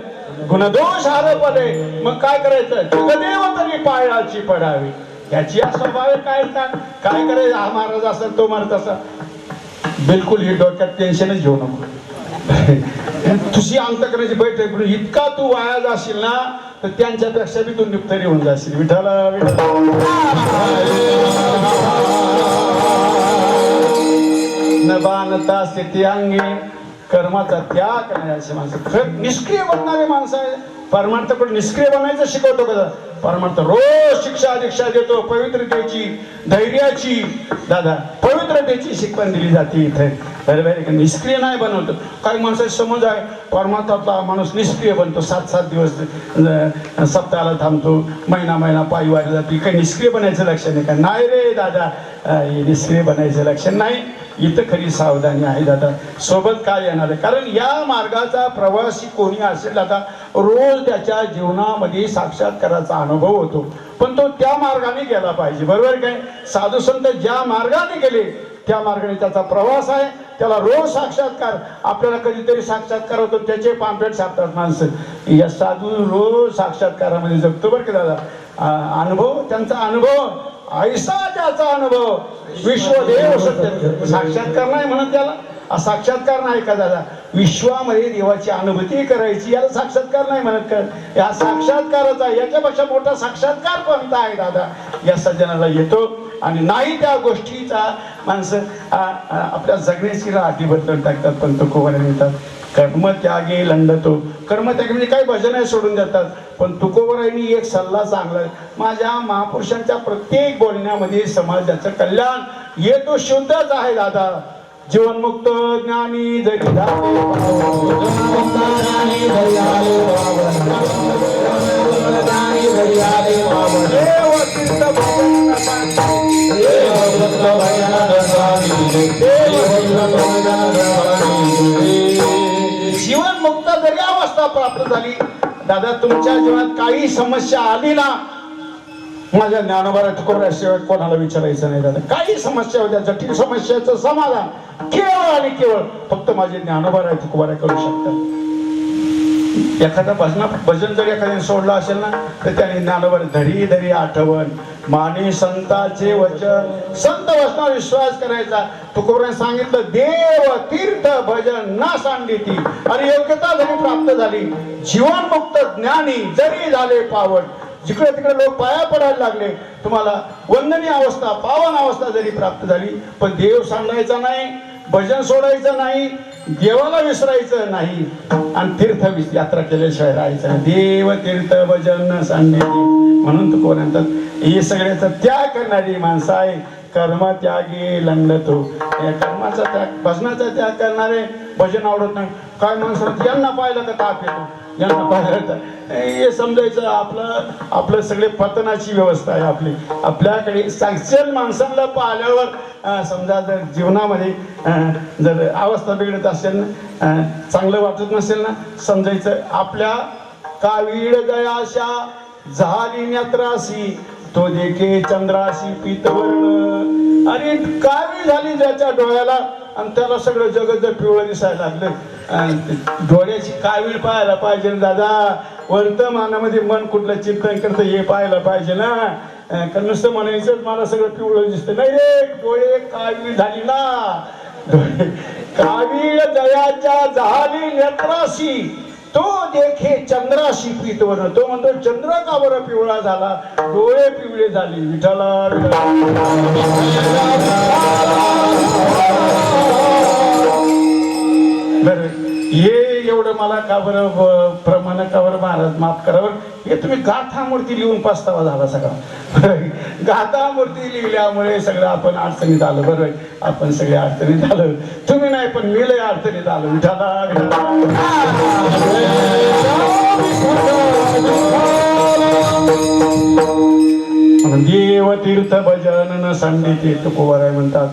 गुणदोष आरोपले. मग काय करायचं? जगदेव तरी पायाची पडावी त्याची या स्वभावे काय चाल. काय करायचं? हा महाराज असेल तो महाराज असा. बिलकुल ही डोक्यात टेन्शनच घेऊ नको. तुझी अंतकरणाची बैठक इतका तू वाया जाशील ना तर त्यांच्यापेक्षा बी तू निपतरी होऊन जाशील. विठाला न बाणता स्थिती अंगी कर्माचा त्याग नाही असे माणसं निष्क्रिय बनणारे माणसं आहे. परमार्थकडून निष्क्रिय बनायचं शिकवतो का? परमार्थ रोज शिक्षा दीक्षा देतो. पवित्रतेची धैर्याची दादा पवित्रतेची शिकवण दिली जाते इथे. बरोबर आहे का? निष्क्रिय नाही बनवतो. काही माणसाची समज आहे परमार्थातला माणूस निष्क्रिय बनतो. 7-7 दिवस सप्ताहाला थांबतो, महिना पायी वारी जातो. काही निष्क्रिय बनायचं लक्षण आहे का? नाही रे दादा, निष्क्रिय बनायचं लक्षण नाही. इथं खरी सावधानी आहे दादा. सोबत काय येणार आहे? कारण या मार्गाचा प्रवासी कोणी असेल दादा रोज त्याच्या जीवनामध्ये साक्षात्काराचा अनुभव होतो, पण तो त्या मार्गाने गेला पाहिजे. बरोबर काय? साधू संत ज्या मार्गाने गेले त्या मार्गाने त्याचा प्रवास आहे. त्याला रोज साक्षात्कार, आपल्याला कधीतरी साक्षात्कार होतो त्याचे पाम्पलेट छापतात माणसं. या साधू रोज साक्षात्कारामध्ये जगतो बरं का दादा. अनुभव त्यांचा अनुभव ऐसा त्याचा अनुभव विश्वदेव सत्य. साक्षात्कार नाही म्हणत त्याला, साक्षात्कार नाही का दादा? विश्वामध्ये देवाची अनुभूती करायची याला साक्षात्कार नाही म्हणत का? या साक्षात्काराचा याच्यापेक्षा मोठा साक्षात्कार कोणता आहे दादा? या सज्जनाला येतो आणि नाही त्या गोष्टीचा माणसं आपल्या जगण्याची राहती बदलून टाकतात. पण तो कोवाने म्हणतात कर्मत्यागे लंडतो. कर्मत्याग म्हणजे काही भजन सोडून देतात. पण तुकोबरायांनी एक सल्ला चांगला आहे. माझ्या महापुरुषांच्या प्रत्येक बोलण्यामध्ये समाजाचं कल्याण येतो शुद्धच आहे दादा. जीवनमुक्त ज्ञानी जरी जीवनमुक्त जरी अवस्था प्राप्त झाली दादा, तुमच्या जीवनात काही समस्या आली ना, माझ्या ज्ञानोबा तुकोबराशिवाय कोणाला विचारायचं नाही दादा. काही समस्या होत्या, जटिल समस्याचं समाधान केवळ आणि केवळ फक्त माझे ज्ञानोबा तुकोबरा करू शकतात. एखादा भजन जर एखाद्याने सोडलं असेल ना तर त्याने ज्ञानोबा धरी धरी आठवण माने संतांचे वचन, संत वचनावर विश्वास करायचा. तुकोबराने सांगितलं देव तीर्थ भजन ना सांगिती आणि योग्यता जरी प्राप्त झाली, जीवनमुक्त ज्ञानी जरी झाले पावन. जिकडे तिकडे लोक पाया पडायला लागले, तुम्हाला वंदनीय अवस्था पावन अवस्था जरी प्राप्त झाली, पण देव सांगायचा नाही, भजन सोडायचं नाही, देवाला विसरायचं नाही आणि तीर्थ यात्रा केल्याशिवाय राहायचं नाही. देव तीर्थ भजन सांगितले म्हणून तू कोण म्हणतात हे सगळ्याचा त्याग करणारी माणसं आहे. कर्म त्यागी लंडतो. या कर्माचा त्याग भजनाचा त्याग करणारे भजन आवडत नाही. काय माणसं यांना पाहिलं का ताप येतो, यांना पाहिलं हे समजायचं आपलं सगळे पतनाची व्यवस्था आहे आपली. आपल्याकडे साक्षर माणसांना पाहिल्यावर समजा जर जीवनामध्ये जर अवस्था बिघडत असेल ना, चांगलं वाटत नसेल ना, समजायचं आपल्या कावीड गयाशा झाली नेत्रासी तो देखे चंद्राशी पीतवर्ण. अरे कावी झाली ज्याच्या डोळ्याला आणि त्याला सगळं जगत पिवळं दिसायला लागलं. डोळ्याची कावीळ पाहायला पाहिजे ना दादा. वर्तमानामध्ये मन कुठलं चिंतन करतं हे पाहायला पाहिजे ना. कारण नुसतं म्हणायचं मला सगळं पिवळं दिसतं नाही रे. डोळे कावीळ झाली ना. डोळे कावीळ दयाच्या झाली नेत्राशी तो देखे चंद्राशी पीतवर्ण. तो म्हणतो चंद्र का बरं पिवळा झाला. डोळे पिवळे झाले. विठ्ठला बरं हे एवढं मला का बरं प्रमाण का बरं महाराज माफ करा बरं. हे तुम्ही गाथा मूर्ती लिहून पस्तावा झाला सगळा. गाथा मूर्ती लिहिल्यामुळे सगळं आपण अडचणीत आलो. बरोबर आपण सगळे अडचणीत आलो. तुम्ही नाही पण मी लय अडचणीत आलो. देव तीर्थ भजन न सांडिते तुकोबर म्हणतात.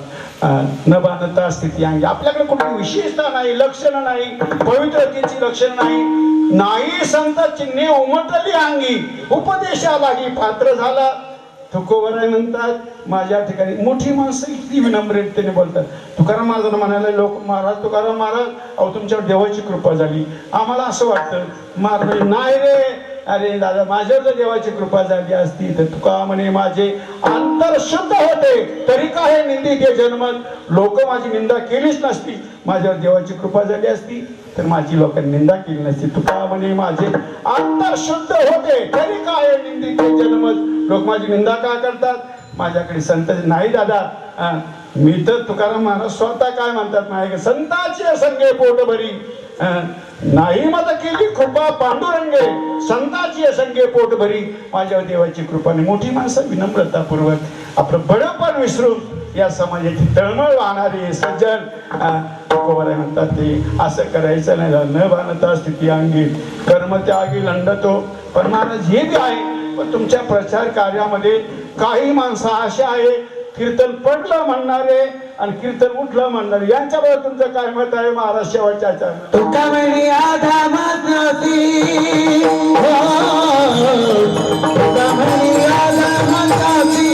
न बांधता स्थिती अंगी. आपल्याकडे कुठली विशेषता नाही, लक्षण नाही, पवित्रतेची लक्षण नाही. नाही संत चिन्हे उमटली अंगी. उपदेशालाही पात्र झाला. तुकोबर म्हणतात माझ्या ठिकाणी मोठी माणसं किती विनम्रतेने बोलतात. तुकाराम महाराजांना म्हणाले लोक महाराज तुकाराम महाराज अहो तुमच्यावर देवाची कृपा झाली. आम्हाला असं वाटतं महाराज नाही रे. अरे दादा माझ्यावर जर देवाची कृपा झाली असती तर तुका म्हणे माझे अंतर शुद्ध होते तरी काय निंदिते जन्मत. लोक माझी निंदा केलीच नसती. माझ्यावर देवाची कृपा झाली असती तर माझी लोकांनी निंदा केली नसती. तुका म्हणे माझे अंतर शुद्ध होते तरी काय निंदिते जन्मत. लोक माझी निंदा का करतात. माझ्याकडे संत नाही दादा. मी तर तुकाराम महाराज स्वतः काय म्हणतात माझ्या संताची संगे पोट भरी. नाही मला केली कृपा पांडुरंगे संताची संगे पोट भरी. माझ्या देवाची कृपाने मोठी माणसं विनम्रतापूर्वक आपलं बडपण विसरून या समाजाची तळमळ वाहणारे सज्जन तुकोबर म्हणतात ते असं करायचं नाही. न बांधता स्थिती अंगी कर्म त्यागी लंडतो. पण महाराज हे बी आहे पण तुमच्या प्रचार कार्यामध्ये काही माणसं अशा आहे कीर्तन पडलं म्हणणारे आणि कीर्तन उठलं म्हणणारे. यांच्याबद्दल तुमचं काय मत आहे महाराज शेवटच्या तुका म्हणे आधामात नव्हती. तुका म्हणे आधामात नव्हती.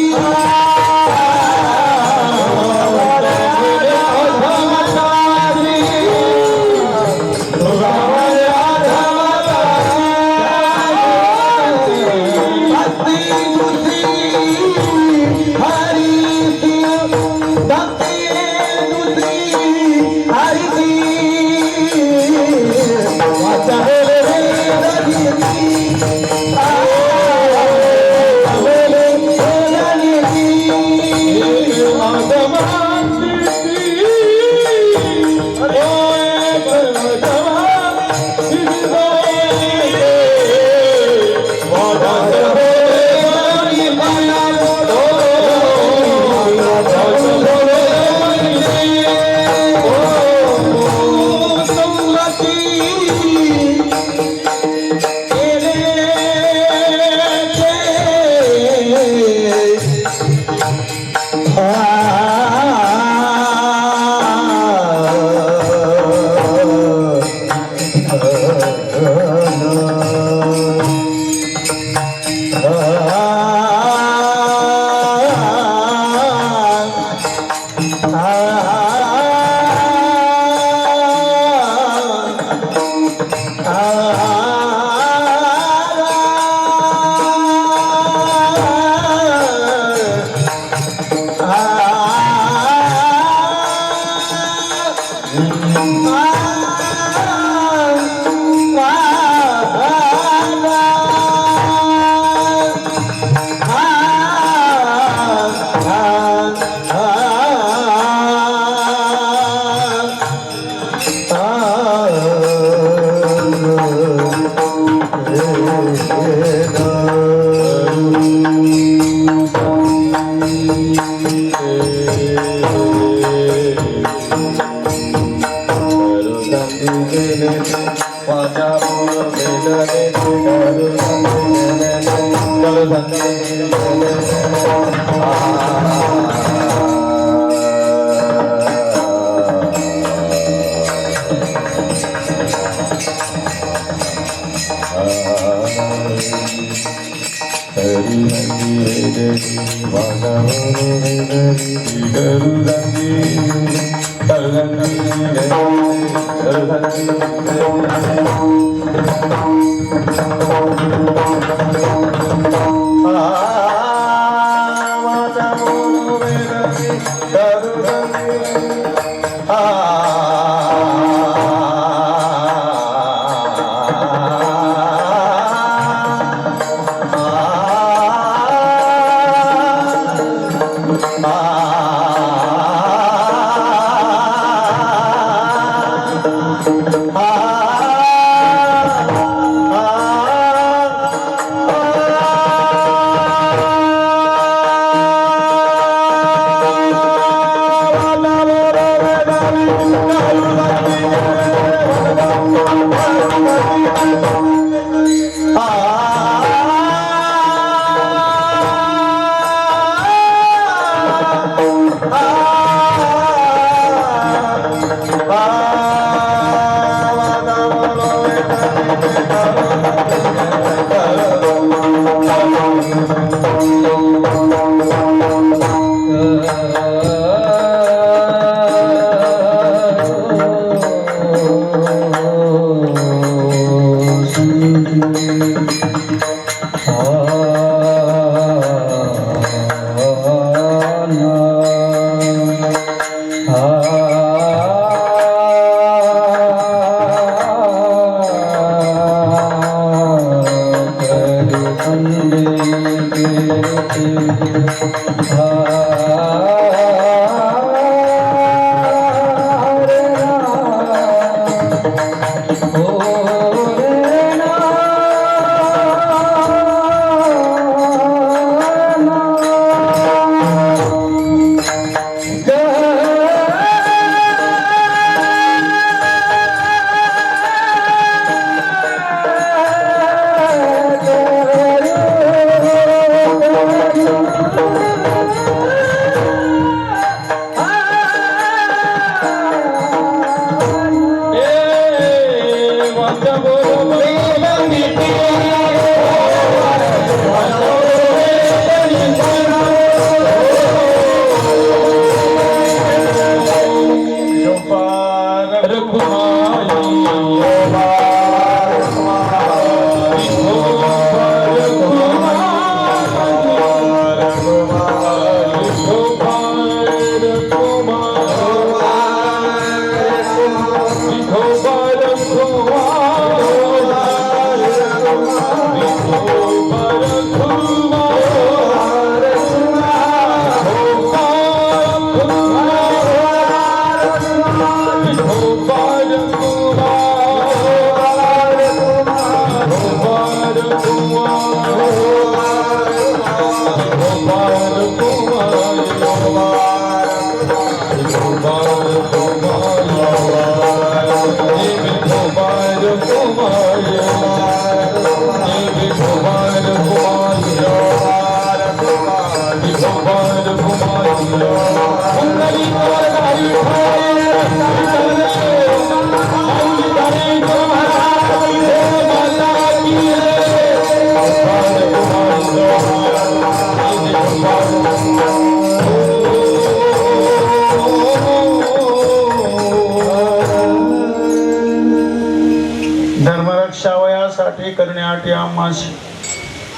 धर्मरक्षावयासाठी करण्यात आम्हास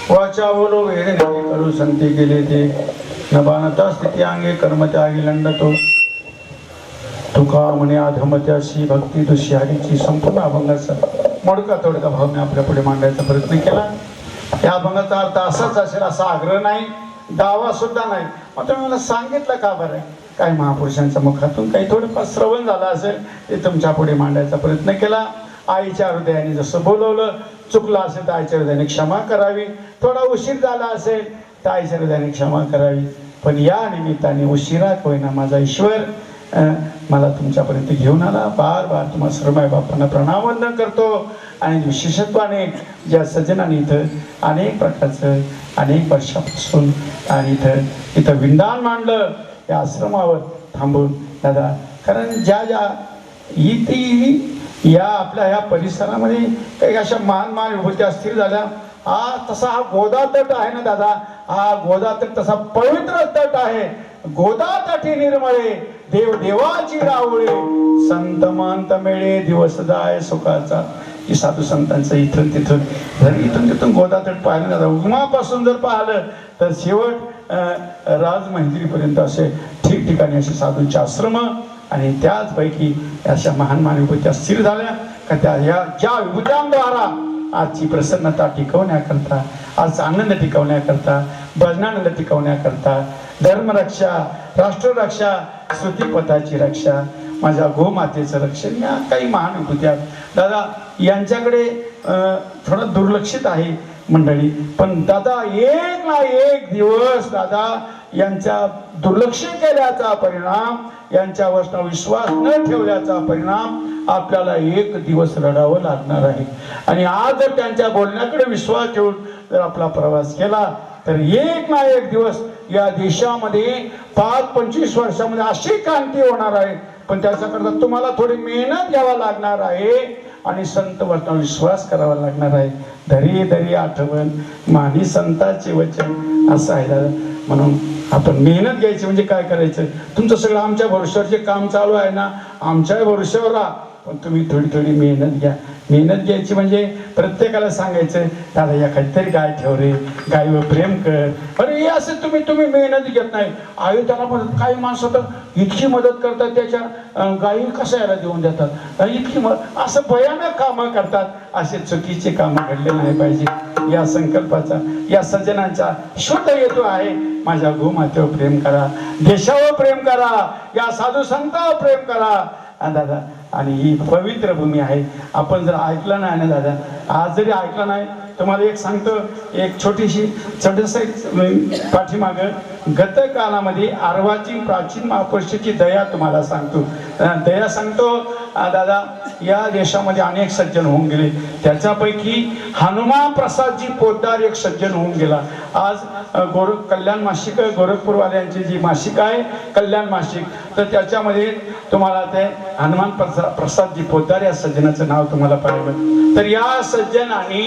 वाचा बोलो वेळ करू संती केले ते न बाणता स्थिती अंगे कर्म त्यागी लंडतो तुका म्हणे अधमत्याशी भक्ती दुष्यारीची संपूर्ण अभंगाचा मोडका तोडका भाव मी आपल्या पुढे मांडायचा प्रयत्न केला. या अभंगाचा अर्थ असाच असेल असा आग्रह नाही, दावा सुद्धा नाही. मात्र मला सांगितलं का बरं, काही महापुरुषांच्या मुखातून काही थोडंफार श्रवण झालं असेल ते तुमच्या पुढे मांडायचा प्रयत्न केला. आईच्या हृदयाने जसं बोलवलं, चुकलं असेल तर आईच्या हृदयाने क्षमा करावी, थोडा उशीर झाला असेल तर आईच्या हृदयाने क्षमा करावी. पण या निमित्ताने उशिरा होईना माझा ईश्वर मला तुमच्यापर्यंत घेऊन आला. बार बार तुम्हाला सर्व बापांना प्रणामवंदन करतो. आणि विशेषत्वाने ज्या सज्जनाने इथं अनेक प्रकारचं अनेक वर्षापासून आणि इथं विंदान मांडलं या आश्रमावर थांबून दादा, कारण ज्या ज्या इथे या आपल्या ह्या परिसरामध्ये काही अशा महान महान विभूती अस्थिर झाल्या. तसा हा गोदा तट आहे ना दादा, हा गोदा तट तसा पवित्र तट आहे. गोदा तटी निर्मळे देव देवाची रावळे, संत महंत मेळे दिवस जाय सुखाचा. की साधू संतांचं इथून तिथून जर इथून तिथून गोदा तट पाहिलं दादा, उगमापासून जर पाहिलं तर शेवट राजमहेंद्रीपर्यंत असे ठिकठिकाणी असे साधूंचे आश्रम आणि त्याचपैकी अशा महान महान विभूत्या स्थिर झाल्या का त्या या ज्या विभूत्यांद्वारा आजची प्रसन्नता टिकवण्याकरता, आज आनंद टिकवण्याकरता, भजनानंद टिकवण्याकरता, धर्मरक्षा, राष्ट्ररक्षा, श्रुतिपथाची रक्षा, माझ्या गोमातेचं रक्षण, या काही महान विभूत्या दादा यांच्याकडे थोडं दुर्लक्षित आहे मंडळी. पण दादा एक ना एक दिवस दादा यांच्या दुर्लक्ष केल्याचा परिणाम, यांच्यावर विश्वास न ठेवल्याचा परिणाम आपल्याला एक दिवस रडावं लागणार आहे. आणि आज जर त्यांच्या बोलण्याकडे विश्वास ठेवून जर आपला प्रवास केला तर एक ना एक दिवस या देशामध्ये 5-25 वर्षामध्ये अशी क्रांती होणार आहे. पण त्याच्याकरता तुम्हाला थोडी मेहनत घ्यावा लागणार आहे आणि संत वचनावर विश्वास करावा लागणार आहे. धरी धरी आठवण मानी संतांचे वचन असं आहे दादा. म्हणून आपण मेहनत घ्यायची म्हणजे काय करायचं, तुमचं सगळं आमच्या भरोश्यावर काम चालू आहे ना, आमच्या भरोश्यावर राहा, पण तुम्ही थोडी थोडी मेहनत घ्या. मेहनत घ्यायची म्हणजे प्रत्येकाला सांगायचं दादा या काहीतरी गाय ठेव रे, गायीवर प्रेम कर. अरे हे असं तुम्ही मेहनत घेत नाही. आई त्याला मदत, काही माणसं तर इतकी मदत करतात त्याच्या गायी कशा यायला देऊन देतात, इतकी असं भयानक कामं करतात. असे चुकीचे कामं घडले नाही पाहिजे. या संकल्पाचा, या सज्जनांचा शुद्ध हेतू आहे माझ्या गोमातेवर प्रेम करा, देशावर प्रेम करा, या साधू संतांवर प्रेम करा दादा. आणि ही पवित्र भूमी आहे. आपण जर ऐकलं नाही ना दादा, आज जरी ऐकलं नाही, तुम्हाला एक सांगतो, एक छोटंसं पाठीमाग गतकालामध्ये आरवाची प्राचीन महापुरुषाची दया तुम्हाला सांगतो. दया सांगतो दादा, या देशामध्ये अनेक सज्जन होऊन गेले. त्याच्यापैकी हनुमान प्रसादजी पोद्दार एक सज्जन होऊन गेला. आज कल्याण मासिक, गोरखपूरवाल्यांची जी मासिक आहे कल्याण मासिक, तर त्याच्यामध्ये तुम्हाला ते हनुमान प्रसादजी पोद्दार या सज्जनाचं नाव तुम्हाला पाहिलं. तर या सज्जनाने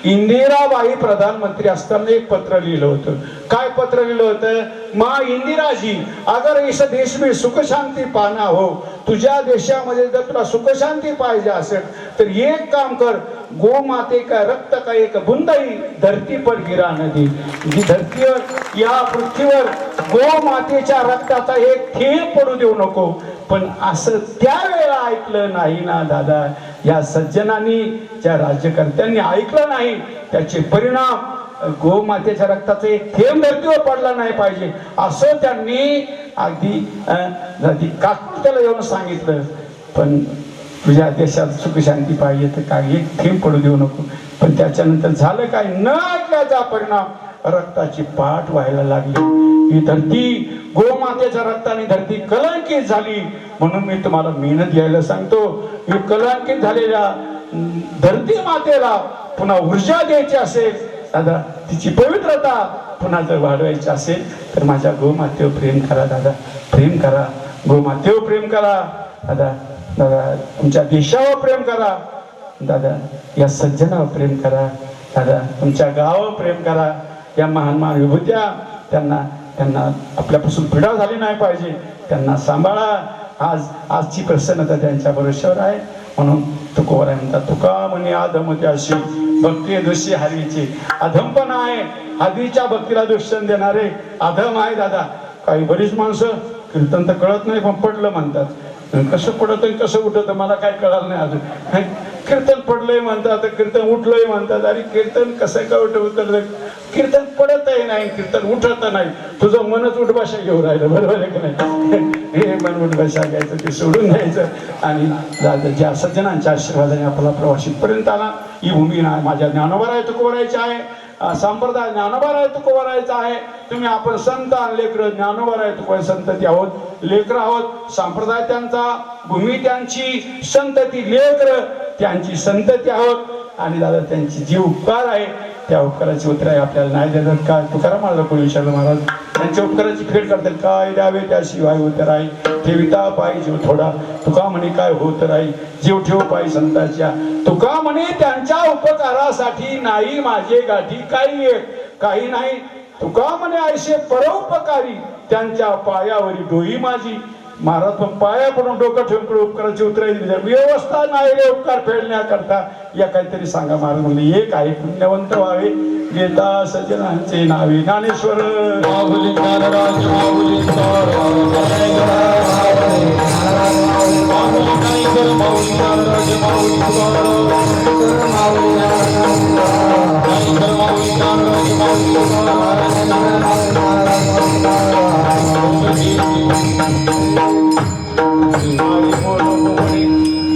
इंदिराबाई प्रधानमंत्री असताना एक पत्र लिहिलं होतं. काय पत्र लिहिलं होतं? माँ इंदिरा जी, अगर इस देश में सुख शांति पाना हो, तुझ्या देशामध्ये जर तुला सुख शांती पाहिजे असेल तर एक काम कर, गो माते का रक्त का एक बुंदही धरती पर गिरा नदी. जी धरतीवर, या पृथ्वीवर गो मातेच्या रक्ताचा एक थेंब पडू देऊ नको. पण असं त्यावेळेला ऐकलं नाही ना दादा. या सज्जनांनी, ज्या राज्यकर्त्यांनी ऐकलं नाही, त्याचे परिणाम गोमातेच्या रक्ताचा एक थेंब धरतीवर पडला नाही पाहिजे असं त्यांनी अगदी काकुळत्याला येऊन सांगितलं. पण तुझ्या देशात सुख शांती पाहिजे तर काय एक थेंब पडू देऊ नको. पण त्याच्यानंतर झालं काय, न ऐकल्याचा परिणाम रक्ताची पाठ व्हायला लागली. ही धरती गोमातेच्या रक्ताने धरती कलंकित झाली. म्हणून मी तुम्हाला मेहनत घ्यायला सांगतो. ही कलंकित झालेल्या धरती मातेला पुन्हा ऊर्जा द्यायची असेल दादा, तिची पवित्रता पुन्हा जर वाढवायची असेल तर माझ्या गोमातेवर प्रेम करा दादा, प्रेम करा. गोमातेवर प्रेम करा दादा. दादा तुमच्या देशावर प्रेम करा दादा. या सज्जनावर प्रेम करा दादा. तुमच्या गावावर प्रेम करा. या महान महान विभूत्या, त्यांना आपल्यापासून पिढा झाली नाही पाहिजे. त्यांना सांभाळा. आजची प्रसन्नता त्यांच्या भरोश्यावर आहे. म्हणून तुकोबरा म्हणतात, तुका म्हणे आधम त्याशी भक्ती दोषी हरीची. अधम पण आहे, हरीच्या भक्तीला दुष्टन देणारे अधम आहे दादा. काही बरीच माणसं कीर्तन तर कळत नाही पण पडलं म्हणतात. कसं पडत कसं उठत मला काय कळलं नाही अजून. कीर्तन पडलंय म्हणतात, कीर्तन उठलंय म्हणतात. अरे कीर्तन कसं का उठवत, कीर्तन पडतही नाही, कीर्तन उठत नाही. तुझं मनच उठभाषा घेऊन राहिलं, बरोबर आहे का नाही? हे मन उठभाषा घ्यायचं, ते सोडून द्यायचं. आणि ज्या सज्जनांच्या आशीर्वादाने आपला प्रवास इथपर्यंत आला. ही भूमी ना माझ्या ज्ञानोबा तुकोबरायची आहे, संप्रदाय ज्ञानोबा तुकोबरायचा आहे. तुम्ही आपण संत आणि लेकर ज्ञानोबा तुकोबा संतती आहोत, लेकर आहोत. संप्रदाय त्यांचा, भूमी त्यांची, संतती लेकर. त्यांची संतती आहोत आणि दादा त्यांची जी उपकार आहे त्या उपकाराची उतराई आपल्याला नाही देतात का? तुकाराम महाराज कोणी विचारलं, महाराज त्यांच्या उपकाराची फेड करतात, काय द्यावे त्याशिवाय उतर आहे, ठेविता पायी जीव थोडा, तुका म्हणे काय होत राही, जीव ठेव पायी संतांच्या, तुका म्हणे त्यांच्या उपकारासाठी नाही माझे गाठी काही एक, काही नाही, तुका म्हणे ऐसे परोपकारी त्यांच्या पायावरी डोई माझी. महाराज पण पाया पडून डोकं ठेवून उपकाराची उतराई दिली, व्यवस्था नाही रे उपकार फेडण्याकरता, या काहीतरी सांगा. महाराज म्हणले एक आहे, पुण्यवंत व्हावे घेता सज्जनांचे नावे. ज्ञानेश्वर माऊली ज्ञानराज माऊली माऊली ज्ञानराज माऊली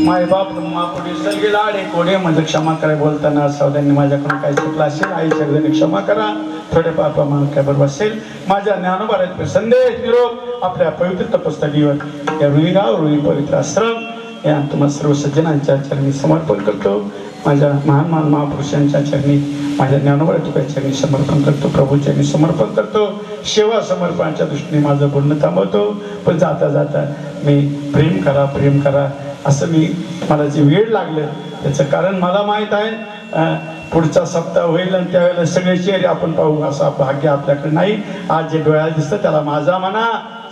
माय बाप पुढे सलगे लाडे कोडे म्हणजे क्षमा करा. बोलताना सावधानी माझ्याकडून काही चुकलं असेल आई सगळ्यांनी क्षमा करा. थोडे पापा मला काय बरोबर असेल. माझ्या ज्ञानोबारात संदेश निरोप आपल्या पवित्र तपस्थळीवर या रुईगाव रुई पवित्र आश्रम या तुम्हा सर्व सज्जनांच्या चरणी समर्पण करतो. माझ्या महान महान महापुरुषांच्या चरणी माझ्या ज्ञानोबा तुकाच्या चरणी समर्पण करतो. प्रभूच्या चरणी समर्पण करतो. सेवा समर्पणाच्या दृष्टीने माझं बोलणं थांबवतो. पण जाता जाता मी प्रेम करा प्रेम करा असं मला जे वेळ लागलं त्याचं कारण मला माहीत आहे. पुढचा सप्ताह होईल आणि त्यावेळेला सगळे चेहरे आपण पाहू असं भाग्य आपल्याकडे नाही. आज जे डोळ्याला दिसतं त्याला माझा म्हणा.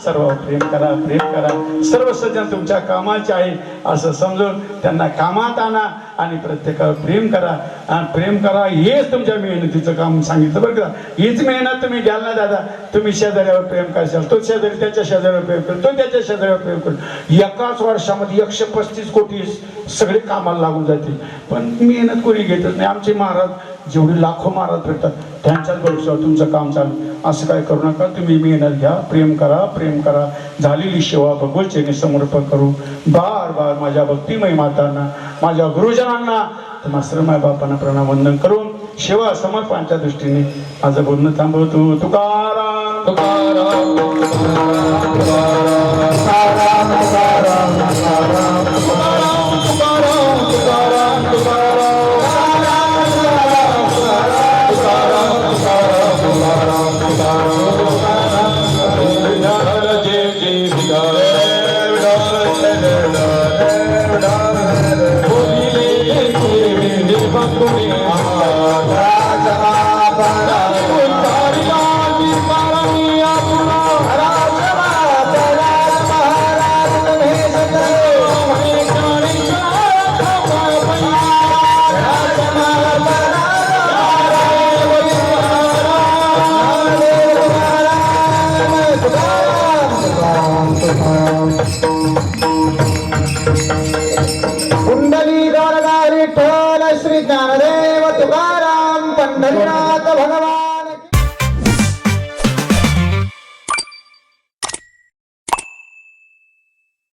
सर्व प्रेम करा प्रेम करा. सर्व सज्जन तुमच्या कामाचे आहे असं समजून त्यांना कामात आणा आणि प्रत्येकावर प्रेम करा. आणि प्रेम करा हेच तुमच्या मेहनतीचं काम सांगितलं बरं का. हीच मेहनत तुम्ही घ्याल ना दादा. तुम्ही शेजाऱ्यावर प्रेम करशाल, तो शेजारी त्याच्या शेजाऱ्यावर प्रेम करेल, तो त्याच्या शेजाऱ्यावर प्रेम करेल. एकाच वर्षामध्ये 135 कोटी सगळे कामाला लागून जातील. पण मेहनत कोणी घेतच नाही. आमचे महाराज जेवढे लाखो महाराज भेटतात त्यांच्याच भरोश्यावर तुमचं काम चालू. असं काय करू नका. तुम्ही मेहनत घ्या, प्रेम करा प्रेम करा. झालेली सेवा भगवतचरणी समर्पण करू. बार बार माझ्या भक्तिमय मातांना माझ्या गुरुजनांना तुम्हा सर्व माय बापांना प्रणाम वंदन करून सेवा समर्पणाच्या दृष्टीने माझं बोलणं थांबवतो. तुकाराम तुकाराम कुंडली गौरगारी ठोल श्री ज्ञानदेव